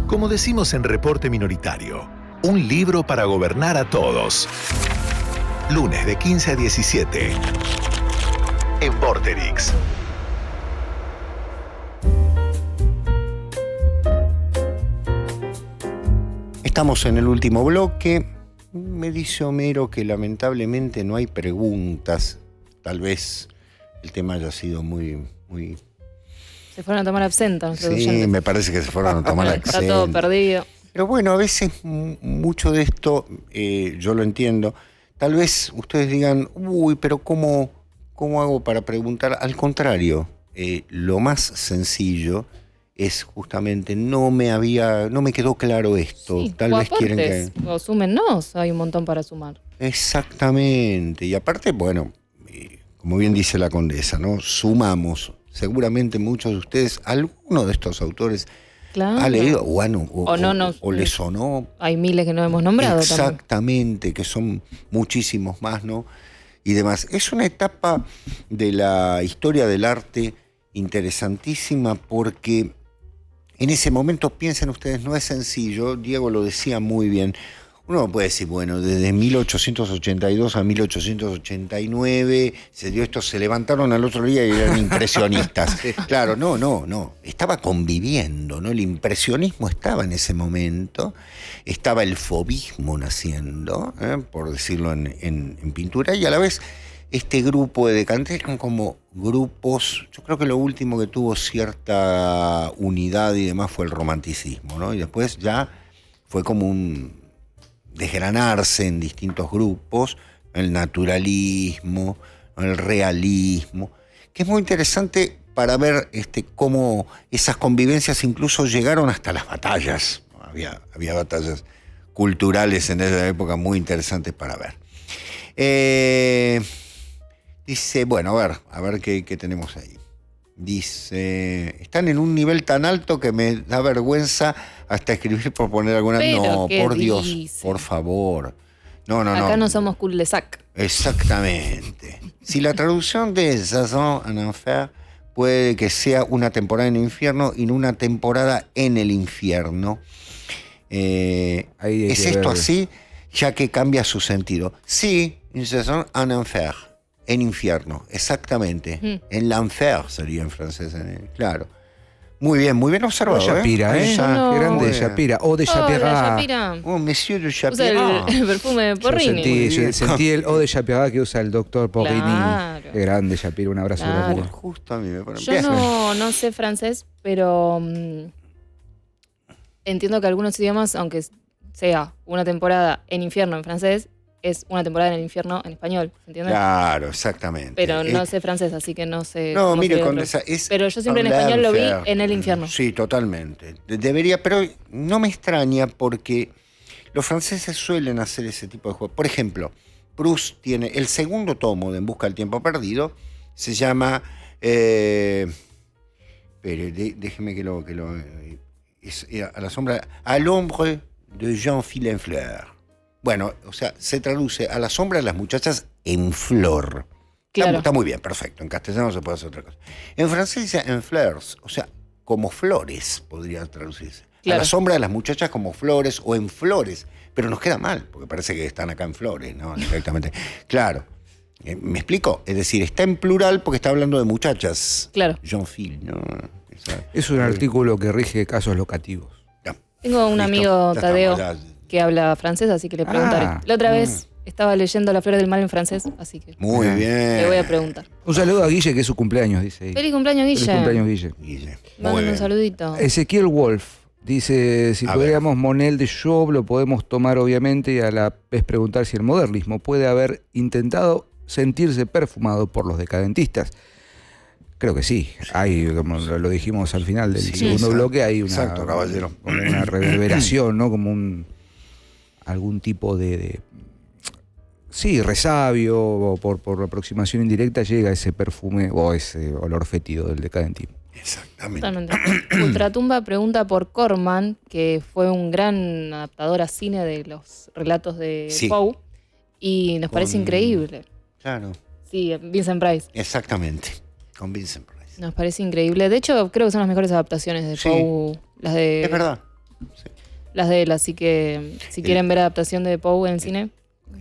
Como decimos en Reporte Minoritario, un libro para gobernar a todos. Lunes de 15 a 17. En Vorterix. Estamos en el último bloque. Me dice Homero que lamentablemente no hay preguntas. Tal vez el tema haya sido muy... Se fueron a tomar absenta nuestros Sí, oyentes. me parece que se fueron a tomar Está todo acción. perdido. Pero bueno, a veces mucho de esto, yo lo entiendo. Tal vez ustedes digan, uy, pero ¿cómo hago para preguntar? Al contrario, lo más sencillo es justamente, no me quedó claro esto. Sí, Tal o vez quieren aportes, que... o súmennos, hay un montón para sumar. Exactamente. Y aparte, bueno, como bien dice la condesa, ¿no? Sumamos. Seguramente muchos de ustedes, alguno de estos autores, Claro. ha leído, bueno, o le sí. sonó. Hay miles que no hemos nombrado también. Exactamente, que son muchísimos más, ¿no? Y demás. Es una etapa de la historia del arte interesantísima porque en ese momento, piensen ustedes, no es sencillo, Diego lo decía muy bien. Uno puede decir, bueno, desde 1882 a 1889 se dio esto, se levantaron al otro día y eran impresionistas. Claro, no. Estaba conviviendo, ¿no? El impresionismo estaba en ese momento, estaba el fauvismo naciendo, por decirlo en pintura, y a la vez este grupo de decantes eran como grupos, yo creo que lo último que tuvo cierta unidad y demás fue el romanticismo, ¿no? Y después ya fue como un desgranarse en distintos grupos, el naturalismo, el realismo, que es muy interesante para ver cómo esas convivencias incluso llegaron hasta las batallas. Había batallas culturales en esa época muy interesantes para ver. Dice, bueno, a ver qué tenemos ahí. Dice, están en un nivel tan alto que me da vergüenza hasta escribir por poner alguna... Pero, No, ¿qué por Dios, dice? por favor. No, Acá no somos cul-de-sac. Exactamente. Si la traducción de Saison en Enfer puede que sea una temporada en el infierno y no una temporada en el infierno. Ahí hay ¿Es que esto ver. así? Ya que cambia su sentido. Sí, une saison en enfer. En infierno, exactamente. En l'enfer sería en francés. Claro. Muy bien observado. Shapira, Ahí está. No. Qué grande Muy bien. Shapira. O de Hola, Shapira. Shapira. Oh, monsieur de Usa Shapira. el perfume de Yo Porrini. sentí el O de Shapira que usa el doctor Porrini. Claro. Qué grande Shapira, un abrazo Claro. grande. Justo a mí me pone. Yo no sé francés, pero entiendo que algunos idiomas, aunque sea una temporada en infierno en francés, es una temporada en el infierno en español, ¿se entiende? Claro, exactamente. Pero no sé francés, así que no sé. No, cómo mire, sería Condesa, es. Pero yo siempre en español lo vi en el infierno. Sí, totalmente. Debería, pero no me extraña porque los franceses suelen hacer ese tipo de juegos. Por ejemplo, Proust tiene el segundo tomo de En busca del tiempo perdido, se llama. Espere, déjeme que lo. Es a la sombra. À l'ombre de Jean-Philippe Fleur. Bueno, o sea, se traduce a la sombra de las muchachas en flor. Claro. Está muy bien, perfecto. En castellano se puede hacer otra cosa. En francés dice en fleurs, o sea, como flores podría traducirse. Claro. A la sombra de las muchachas como flores o en flores. Pero nos queda mal, porque parece que están acá en flores, ¿no? Directamente. Claro. ¿Me explico? Es decir, está en plural porque está hablando de muchachas. Claro. Jean-Phil, ¿no? Es un artículo que rige casos locativos. Ya. Tengo un Listo, amigo, ya Tadeo, estamos, ya. que habla francés, así que le preguntaré. La otra vez estaba leyendo La Flor del Mal en francés, así que Muy Ajá. bien. le voy a preguntar. Un saludo a Guille, que es su cumpleaños, dice ahí. Feliz cumpleaños, Guille. Feliz cumpleaños, Guille. Guille. Muy Mándame bien. un saludito. Ezequiel Wolf dice, si A podríamos Monel de Job, lo podemos tomar obviamente y a la vez preguntar si el modernismo puede haber intentado sentirse perfumado por los decadentistas. Creo que sí. Hay, como lo dijimos al final del Sí, segundo exacto. bloque, hay una, Exacto, caballero. como una reverberación, ¿no? Como algún tipo de sí, resabio, o por aproximación indirecta llega ese perfume o ese olor fétido del decadentismo. Exactamente. Totalmente. Ultratumba pregunta por Corman, que fue un gran adaptador a cine de los relatos de Sí. Poe, y nos parece Con- increíble. Claro. Sí, Vincent Price. Exactamente. Con Vincent Price. Nos parece increíble. De hecho, creo que son las mejores adaptaciones de Sí. Poe. Las de, Es verdad. Sí. Las de él, así que si quieren ver adaptación de Poe en el cine,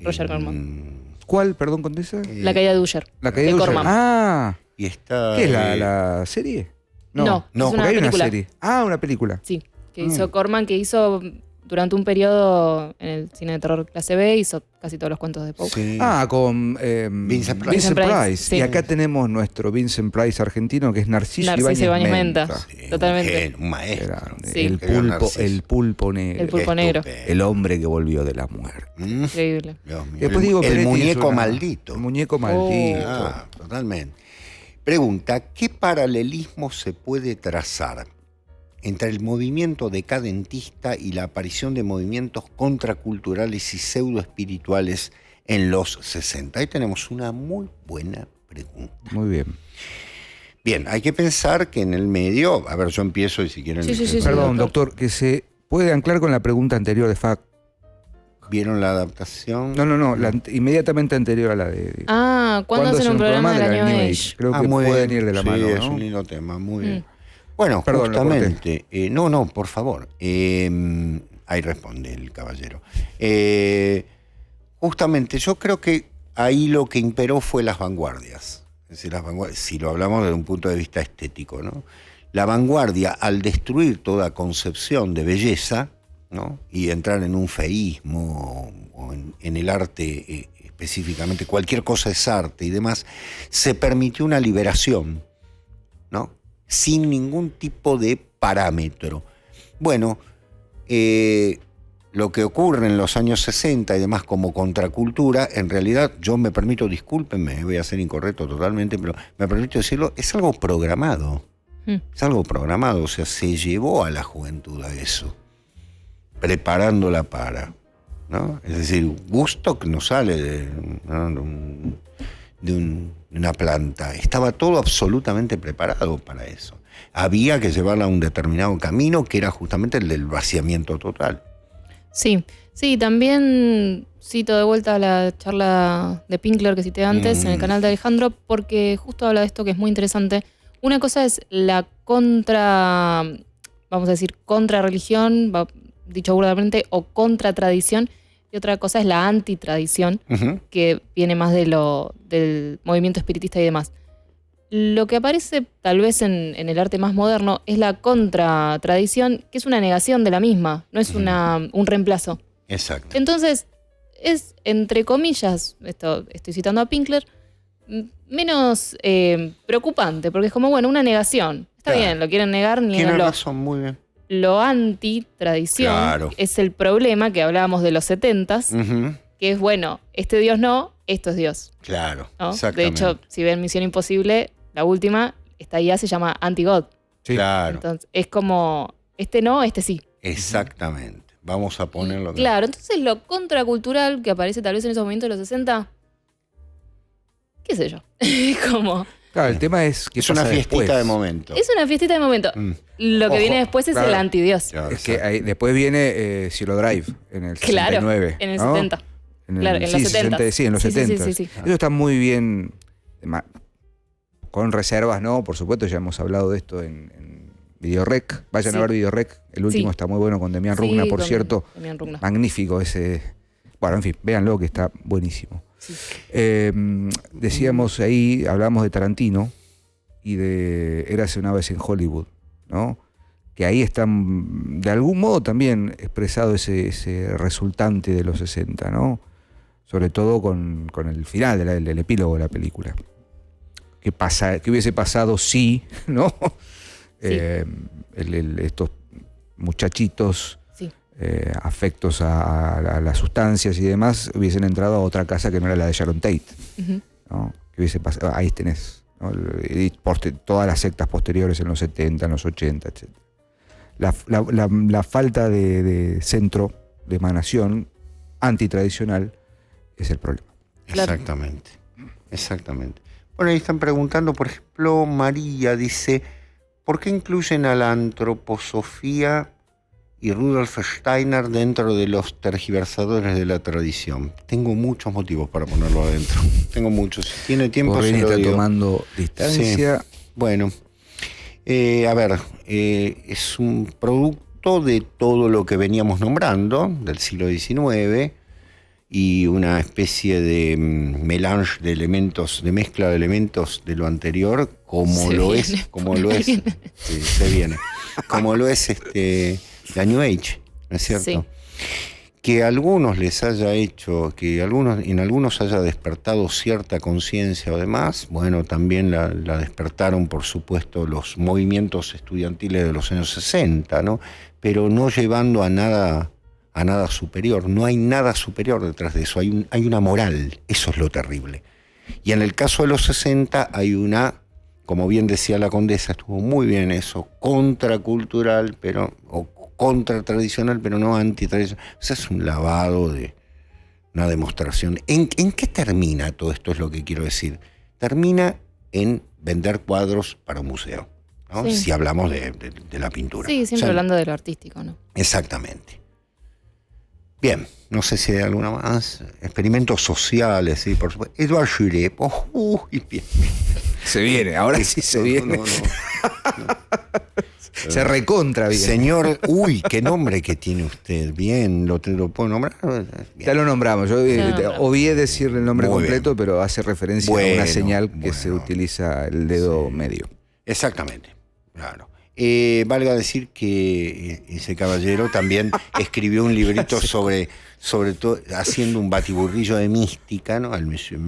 Roger Corman. ¿Cuál, perdón, Condesa? La caída de Usher. La caída de de Usher. Corman. Ah, Y está. ¿qué es la serie? No, no, es una porque hay película. una serie. Ah, una película. Sí, que hizo Corman, que hizo durante un periodo en el cine de terror clase B, hizo casi todos los cuentos de Poe. Sí. Ah, con Vincent Price. Vincent Price. Price, sí. Y acá tenemos nuestro Vincent Price argentino, que es Narciso Narciso Ibáñez Menta. Menta. Sí, Totalmente. Un maestro. Grande. Sí. El Qué gran pulpo, Narciso. el pulpo negro. El pulpo negro. Estupendo. El hombre que volvió de la muerte. Increíble. Dios mío. Después digo, el Peretti es muñeco una- maldito. El muñeco maldito. Ah, totalmente. Pregunta, ¿qué paralelismo se puede trazar entre el movimiento decadentista y la aparición de movimientos contraculturales y pseudoespirituales en los 60? Ahí tenemos una muy buena pregunta. Muy bien. Bien, hay que pensar que en el medio, a ver, yo empiezo y si quieren... Sí, sí, ustedes- sí, Perdón, doctor. doctor, que se puede anclar con la pregunta anterior de FAC. ¿Vieron la adaptación? No, inmediatamente anterior a la de... Ah, ¿cuándo hacen un programa de la New Age? Creo Ah, que muy pueden bien. ir de la Sí, mano, es ¿no? un lindo tema, muy bien. Bueno, Perdón, lo justamente, no, por favor. Ahí responde el caballero. Justamente, yo creo que ahí lo que imperó fue las vanguardias. Es decir, las vanguardias, si lo hablamos desde un punto de vista estético, ¿no? La vanguardia, al destruir toda concepción de belleza, ¿no? Y entrar en un feísmo o en el arte específicamente, cualquier cosa es arte y demás, se permitió una liberación, ¿no? Sin ningún tipo de parámetro. Bueno, lo que ocurre en los años 60 y demás como contracultura, en realidad, yo me permito, discúlpenme, voy a ser incorrecto totalmente, pero me permito decirlo, es algo programado. Es algo programado, o sea, se llevó a la juventud a eso, preparándola para, ¿no? Es decir, Woodstock no sale de una planta, estaba todo absolutamente preparado para eso. Había que llevarla a un determinado camino que era justamente el del vaciamiento total. Sí, Sí, también cito de vuelta la charla de Pinkler que cité antes en el canal de Alejandro, porque justo habla de esto que es muy interesante. Una cosa es la vamos a decir, contra religión, dicho burdamente, o contra tradición, y otra cosa es la antitradición, que viene más del movimiento espiritista y demás. Lo que aparece tal vez en el arte más moderno es la contratradición, que es una negación de la misma, no es un reemplazo. Exacto. Entonces, es, entre comillas, estoy citando a Pinkler, menos preocupante, porque es como, bueno, una negación. Está Claro. bien, lo quieren negar, Tiene nieganlo. razón, muy bien. Lo anti-tradición Claro. es el problema que hablábamos de los 70s, Ujú. que es, bueno, este Dios no, esto es Dios, Claro, ¿no? De exactamente. hecho, si ven Misión Imposible, la última, esta IA se llama Anti-God. Sí. Claro, Entonces, es como, este no, este sí. exactamente. Vamos a ponerlo. Claro, entonces lo contracultural que aparece tal vez en esos momentos de los 60, qué sé yo, como, Claro, el tema es que Es una fiestita de momento. es una fiestita de momento. Mm. Lo que Ojo, viene después es claro. el antidios. Claro, Es que exacto. después viene Cielo Drive en el 69. Claro, en el ¿no? 70. Claro, en los sí, 70. Sí, en los Sí, sí, 70. sí, sí, sí. Eso está muy bien, con reservas, ¿no? Por supuesto, ya hemos hablado de esto en Videorec. Vayan Sí. a ver Videorec. El último Sí. está muy bueno con Demian Sí, Rugna, por con cierto. Demian Rugna. Magnífico ese. Bueno, en fin, véanlo que está buenísimo. Sí. Decíamos ahí, hablamos de Tarantino y de Érase una vez en Hollywood, ¿no? Que ahí están, de algún modo también expresado ese resultante de los 60, ¿no? Sobre todo con el final del epílogo de la película. ¿Qué hubiese pasado si, ¿no? Sí. Estos muchachitos Sí. afectos a las sustancias y demás hubiesen entrado a otra casa que no era la de Sharon Tate, Ujú. ¿no? ¿Qué hubiese pasado? Ahí tenés, ¿no? Todas las sectas posteriores en los 70, en los 80, etc. La falta de centro de emanación antitradicional es el problema. Claro. Exactamente. Exactamente. Bueno, ahí están preguntando, por ejemplo, María dice, ¿por qué incluyen a la antroposofía y Rudolf Steiner dentro de los tergiversadores de la tradición? Tengo muchos motivos para ponerlo adentro. Tengo muchos. Si tiene tiempo, se Borrelli lo está digo. tomando distancia. Bueno, a ver, es un producto de todo lo que veníamos nombrando del siglo XIX y una especie de melange de elementos, de mezcla de elementos de lo anterior, como Se lo viene, es, como por lo es, ahí. sí, se viene, como lo es la New Age, ¿no es cierto? Sí. Que a algunos les haya hecho, en algunos haya despertado cierta conciencia o demás, bueno, también la despertaron, por supuesto, los movimientos estudiantiles de los años 60, ¿no? Pero no llevando a nada superior. No hay nada superior detrás de eso, hay una moral, eso es lo terrible. Y en el caso de los 60 hay una, como bien decía la condesa, estuvo muy bien eso, contracultural, o contratradicional, pero no antitradicional. O sea, es un lavado de una demostración. ¿En qué termina todo esto? Es lo que quiero decir. Termina en vender cuadros para un museo, ¿no? Sí. Si hablamos de la pintura. Sí, siempre O sea, hablando de lo artístico, ¿no? Exactamente. Bien, no sé si hay alguna más. Experimentos sociales, sí, por supuesto. Edouard Juret. Bien. Se viene, ahora sí se viene. No. Se recontra bien. Señor, qué nombre que tiene usted. Bien, ¿lo puedo nombrar? Bien. Ya lo nombramos. Yo obvié decirle el nombre Muy completo, bien. pero hace referencia a Bueno, una señal que bueno. se utiliza el dedo medio. Exactamente, claro. Valga decir que ese caballero también escribió un librito sobre todo, haciendo un batiburrillo de mística, ¿no? Al Monsieur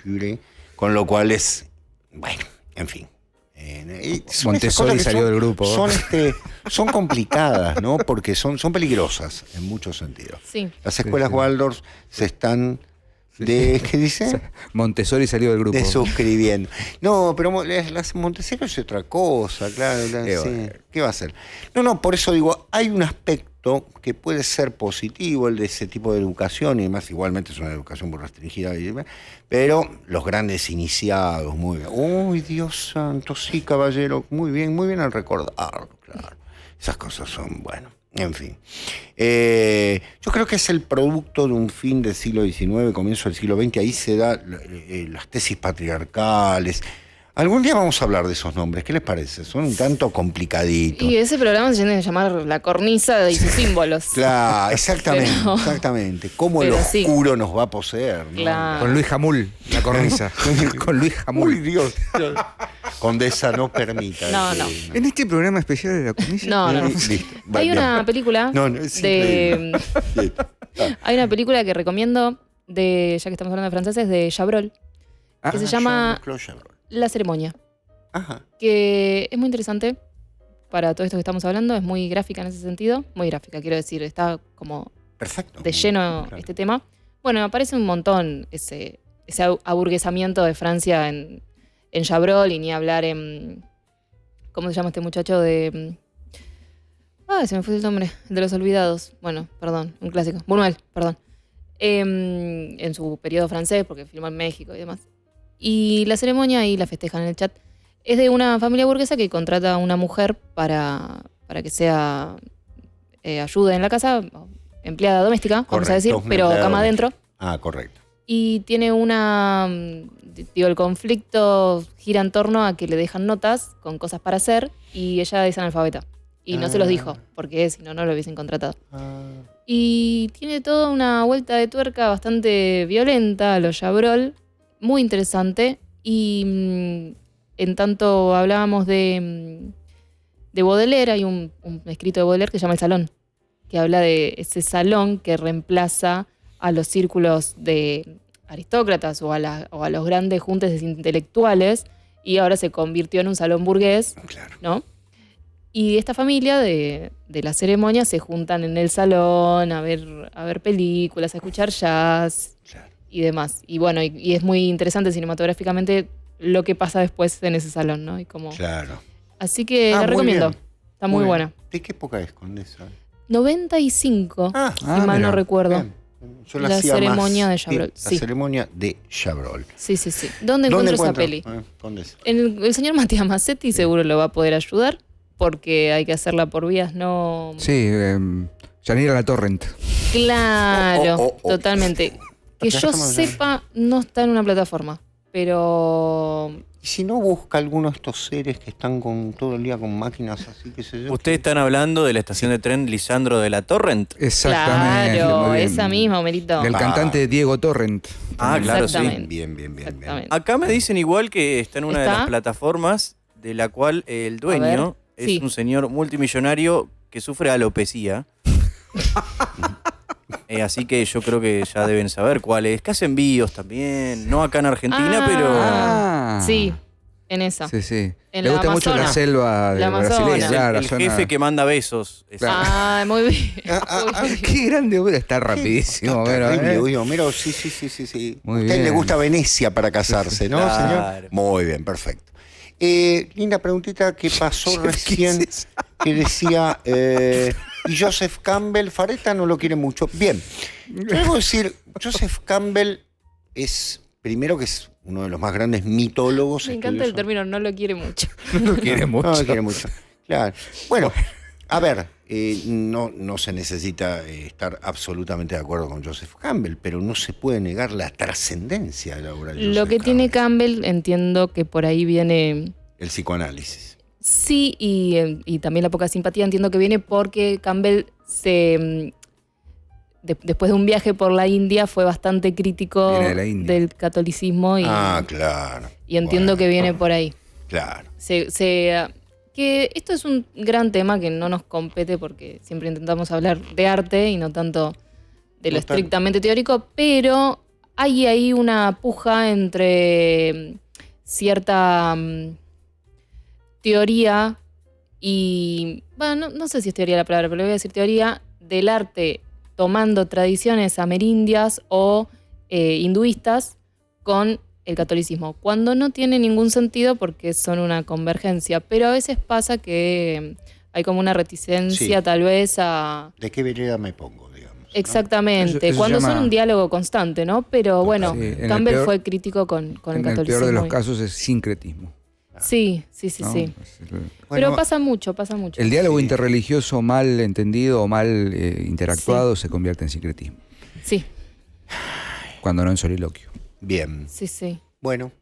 Juret, con lo cual es, bueno, en fin. Son esas Montessori cosas que salió del grupo. Son complicadas, ¿no? Porque son peligrosas en muchos sentidos. Sí. Las escuelas sí. Waldorf se están ¿qué dice? Montessori salió del grupo. De suscribiendo. No, pero las Montessori es otra cosa, claro. Sí. Bueno. ¿Qué va a hacer? No, por eso digo, hay un aspecto que puede ser positivo, el de ese tipo de educación, y además igualmente es una educación muy restringida, pero los grandes iniciados, muy bien. Uy, Dios santo, sí, caballero, muy bien al recordarlo, claro. Esas cosas son, bueno, En fin. Yo creo que es el producto de un fin del siglo XIX, comienzo del siglo XX. Ahí se da las tesis patriarcales. Algún día vamos a hablar de esos nombres. ¿Qué les parece? Son un tanto complicaditos. Y ese programa se tiene que llamar La Cornisa y sus símbolos. Claro, exactamente, Pero- exactamente. Cómo el pero sí. oscuro nos va a poseer, ¿no? Claro. Con Luis Jamul, la cornisa. Con Luis Uy, Jamul. Dios. Condesa, no permita. No, que- En este programa especial de la cornisa. No, no. Listo. Hay Vale. una película No, no, es de... Bien. Hay una película que recomiendo, ya que estamos hablando de franceses, de Chabrol, que se llama Jean-Claude Chabrol. La Ceremonia, Ajá. que es muy interesante para todo esto que estamos hablando, es muy gráfica en ese sentido, muy gráfica, quiero decir, está como Perfecto. de lleno Claro. este tema. Bueno, aparece un montón ese aburguesamiento de Francia en Chabrol y ni hablar en... ¿Cómo se llama este muchacho de...? Se me fue el nombre, el de Los Olvidados. Bueno, perdón, un clásico. Buñuel, perdón. En su periodo francés, porque filmó en México y demás. Y la ceremonia, y la festejan en el chat, es de una familia burguesa que contrata a una mujer para que sea ayude en la casa, empleada doméstica, vamos a Correcto, decir, una pero empleada cama doméstica. adentro. Ah, correcto. Y tiene el conflicto gira en torno a que le dejan notas con cosas para hacer y ella es analfabeta. Y no se los dijo, porque si no, no lo hubiesen contratado. Y tiene toda una vuelta de tuerca bastante violenta a los Chabrol, muy interesante. Y en tanto hablábamos de Baudelaire, hay un escrito de Baudelaire que se llama El Salón, que habla de ese salón que reemplaza a los círculos de aristócratas o a los grandes juntes intelectuales y ahora se convirtió en un salón burgués, Claro. ¿no? Y esta familia de la ceremonia se juntan en el salón a ver películas, a escuchar jazz Claro. y demás. Y bueno, y es muy interesante cinematográficamente lo que pasa después en ese salón, ¿no? Y como... Claro. Así que Ah, la muy recomiendo. bien. Está muy bien. buena. ¿De qué época es, Condesa? 95, si mal mira. no recuerdo. Bien. Yo La hacía ceremonia más. de Chabrol, Sí, sí. La ceremonia de Chabrol. Sí. ¿Dónde encuentro esa encuentro? peli? Condesa. El señor Matías Massetti seguro lo va a poder ayudar porque hay que hacerla por vías no... Sí, Yanira La Torrent. Claro, Oh. totalmente. Que Acá yo estamos sepa, no está en una plataforma, pero... Y si no busca alguno de estos seres que están todo el día con máquinas así, qué sé yo. Ustedes están hablando de la estación de tren Lisandro de la Torrent. Exactamente. Claro, muy bien. esa misma, Merito. Del cantante Diego Torrent. Ah, claro, sí. Exactamente. Bien. Exactamente. Acá me dicen igual que está en una de ¿Está? las plataformas de la cual el dueño es sí. un señor multimillonario que sufre alopecia. Así que yo creo que ya deben saber cuál es. Que hace envíos también. No acá en Argentina, pero... Ah. Sí, en esa. Sí. En Le la gusta mucho la Amazonas. selva de La Amazonas. brasileña. Claro, el la zona- jefe que manda besos. Es- Claro. Ah, muy bien. Qué grande, Homero, está rapidísimo. Homero, Terrible, ¿eh? uy, Homero, sí. Muy A usted bien. le gusta Venecia para casarse, ¿no, Claro. señor? Muy bien, perfecto. Linda preguntita que pasó recién, que decía, y Joseph Campbell, Fareta no lo quiere mucho. Bien, yo debo decir, Joseph Campbell es, primero que es uno de los más grandes mitólogos. Me encanta el estudiosos. término, no lo quiere mucho. No quiere mucho. No, quiere mucho. Claro. Bueno, a ver, no se necesita estar absolutamente de acuerdo con Joseph Campbell, pero no se puede negar la trascendencia de la obra de Joseph Lo que tiene Campbell. Campbell, entiendo que por ahí viene... El psicoanálisis. Sí, y también la poca simpatía entiendo que viene porque Campbell después de un viaje por la India fue bastante crítico Viene de la India. del catolicismo y Claro. entiendo que viene por ahí. Claro. Que esto es un gran tema que no nos compete porque siempre intentamos hablar de arte y no tanto de lo Total. estrictamente teórico, pero hay ahí una puja entre cierta teoría y, bueno, no sé si es teoría la palabra, pero le voy a decir teoría del arte tomando tradiciones amerindias o hinduistas con el catolicismo, cuando no tiene ningún sentido porque son una convergencia, pero a veces pasa que hay como una reticencia Sí. tal vez a... ¿De qué vereda me pongo, digamos? ¿no? Exactamente, Eso cuando se llama- son un diálogo constante, ¿no? Pero bueno, Sí, en el Campbell peor- fue crítico con el En el catolicismo. peor de los y- casos es sincretismo. Sí. ¿no? Sí. Bueno, Pero pasa mucho. el diálogo Sí. interreligioso mal entendido o mal interactuado se convierte en sincretismo, Sí. cuando no en soliloquio. Bien. Sí. Bueno,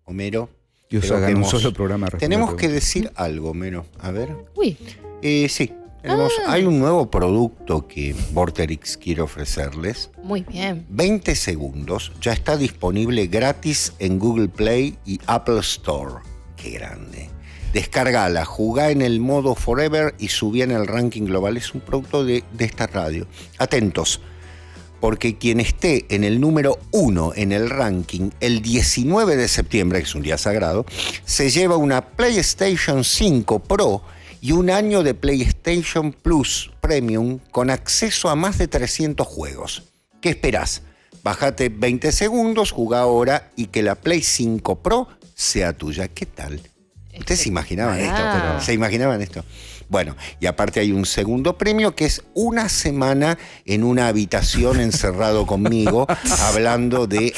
Homero. Dios creo haga que un hemos- solo programa. responder Tenemos que preguntas. decir algo, Homero. A ver. Uy, Sí. Hay un nuevo producto que Vorterix quiere ofrecerles. muy bien. 20 segundos. Ya está disponible gratis en Google Play y Apple Store. Qué grande. Descargala, jugá en el modo Forever y subí en el ranking global. Es un producto de esta radio. Atentos, porque quien esté en el número 1 en el ranking el 19 de septiembre, que es un día sagrado, se lleva una PlayStation 5 Pro y un año de PlayStation Plus Premium con acceso a más de 300 juegos. ¿Qué esperás? Bájate 20 segundos, jugá ahora y que la Play 5 Pro sea tuya. ¿Qué tal? ¿Ustedes se imaginaban esto? Ah. ¿Se imaginaban esto? Bueno, y aparte hay un segundo premio que es una semana en una habitación encerrado conmigo hablando de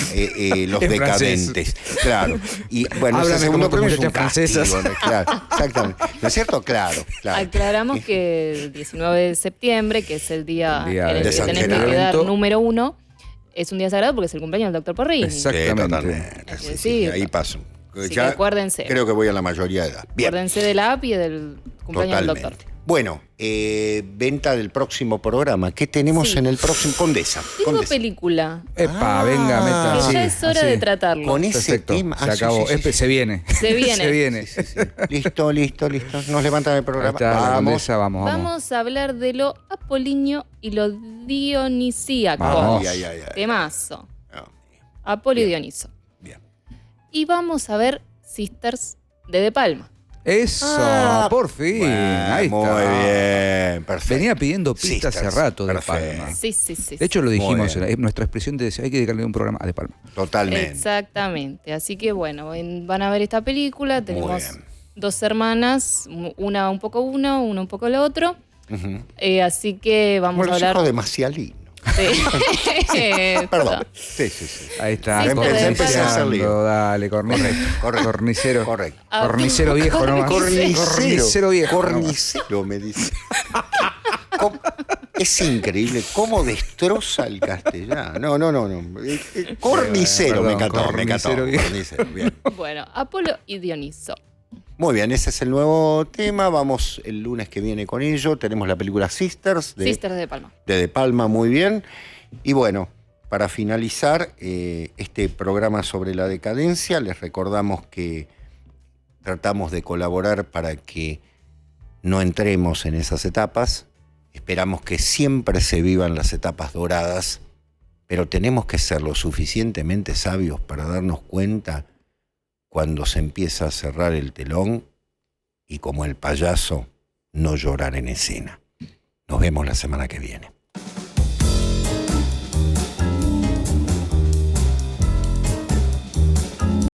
los En decadentes. Claro. Y bueno, ese Háblame segundo como premio es un muchachas francesas. castigo, ¿no? Claro, exactamente. ¿No es cierto? Claro. Aclaramos que el 19 de septiembre, que es el día, El día en el de que San tenés que Genaro. quedar número 1, es un día sagrado porque es el cumpleaños del Dr. Porrini. Exactamente. Sí, totalmente. Es Sí, decir, ahí paso. así que acuérdense. Creo que voy a la mayoría de edad. Bien. Acuérdense de la app y del cumpleaños del Totalmente. doctor. Bueno, venta del próximo programa. ¿Qué tenemos Sí. en el próximo? Condesa. Tengo Condesa. película. Epa, venga, meta. Que Ah, ya es hora así. de tratarlo. Con ese Perfecto, tema. se sí, acabó. sí, sí, sí. Se viene. Se viene. Se viene. Sí, sí. Listo. Nos levantan el Ahí programa. está, la Vamos. condesa, vamos. Vamos a hablar de lo apolíneo y lo dionisíaco. Vamos. Ay. Temazo. Ah, Apolo y Bien. Dioniso. Bien. Y vamos a ver Sisters de De Palma. Eso, por fin. Bueno, Ahí muy está. bien. Perfecto. Venía pidiendo pista hace Sisters, rato de perfecto. Palma. Sí. De hecho, lo dijimos, bien. en nuestra expresión de decir, hay que dedicarle un programa a De Palma. Totalmente. Exactamente. Así que bueno, van a ver esta película. Tenemos bien. dos hermanas, una un poco uno, una un poco lo otro. Ujú. Así que vamos Como a los hablar hijos de Macialino. de... Perdón. Sí. Ahí está. Sí, empecé a hacer lío. Dale, Correcto. Cornicero. Correcto. Cornicero viejo nomás. Cornicero viejo nomás. Cornicero, me dice. Es increíble cómo destroza el castellano. No. Cornicero, Perdón, me encantó. cornicero viejo. Cornicero, bien. Bueno, Apolo y Dioniso. Muy bien, ese es el nuevo tema. Vamos el lunes que viene con ello. Tenemos la película Sisters Sisters de Palma. de Palma, muy bien. Y bueno, para finalizar este programa sobre la decadencia, les recordamos que tratamos de colaborar para que no entremos en esas etapas. Esperamos que siempre se vivan las etapas doradas, pero tenemos que ser lo suficientemente sabios para darnos cuenta cuando se empieza a cerrar el telón y como el payaso no llorar en escena. Nos vemos la semana que viene.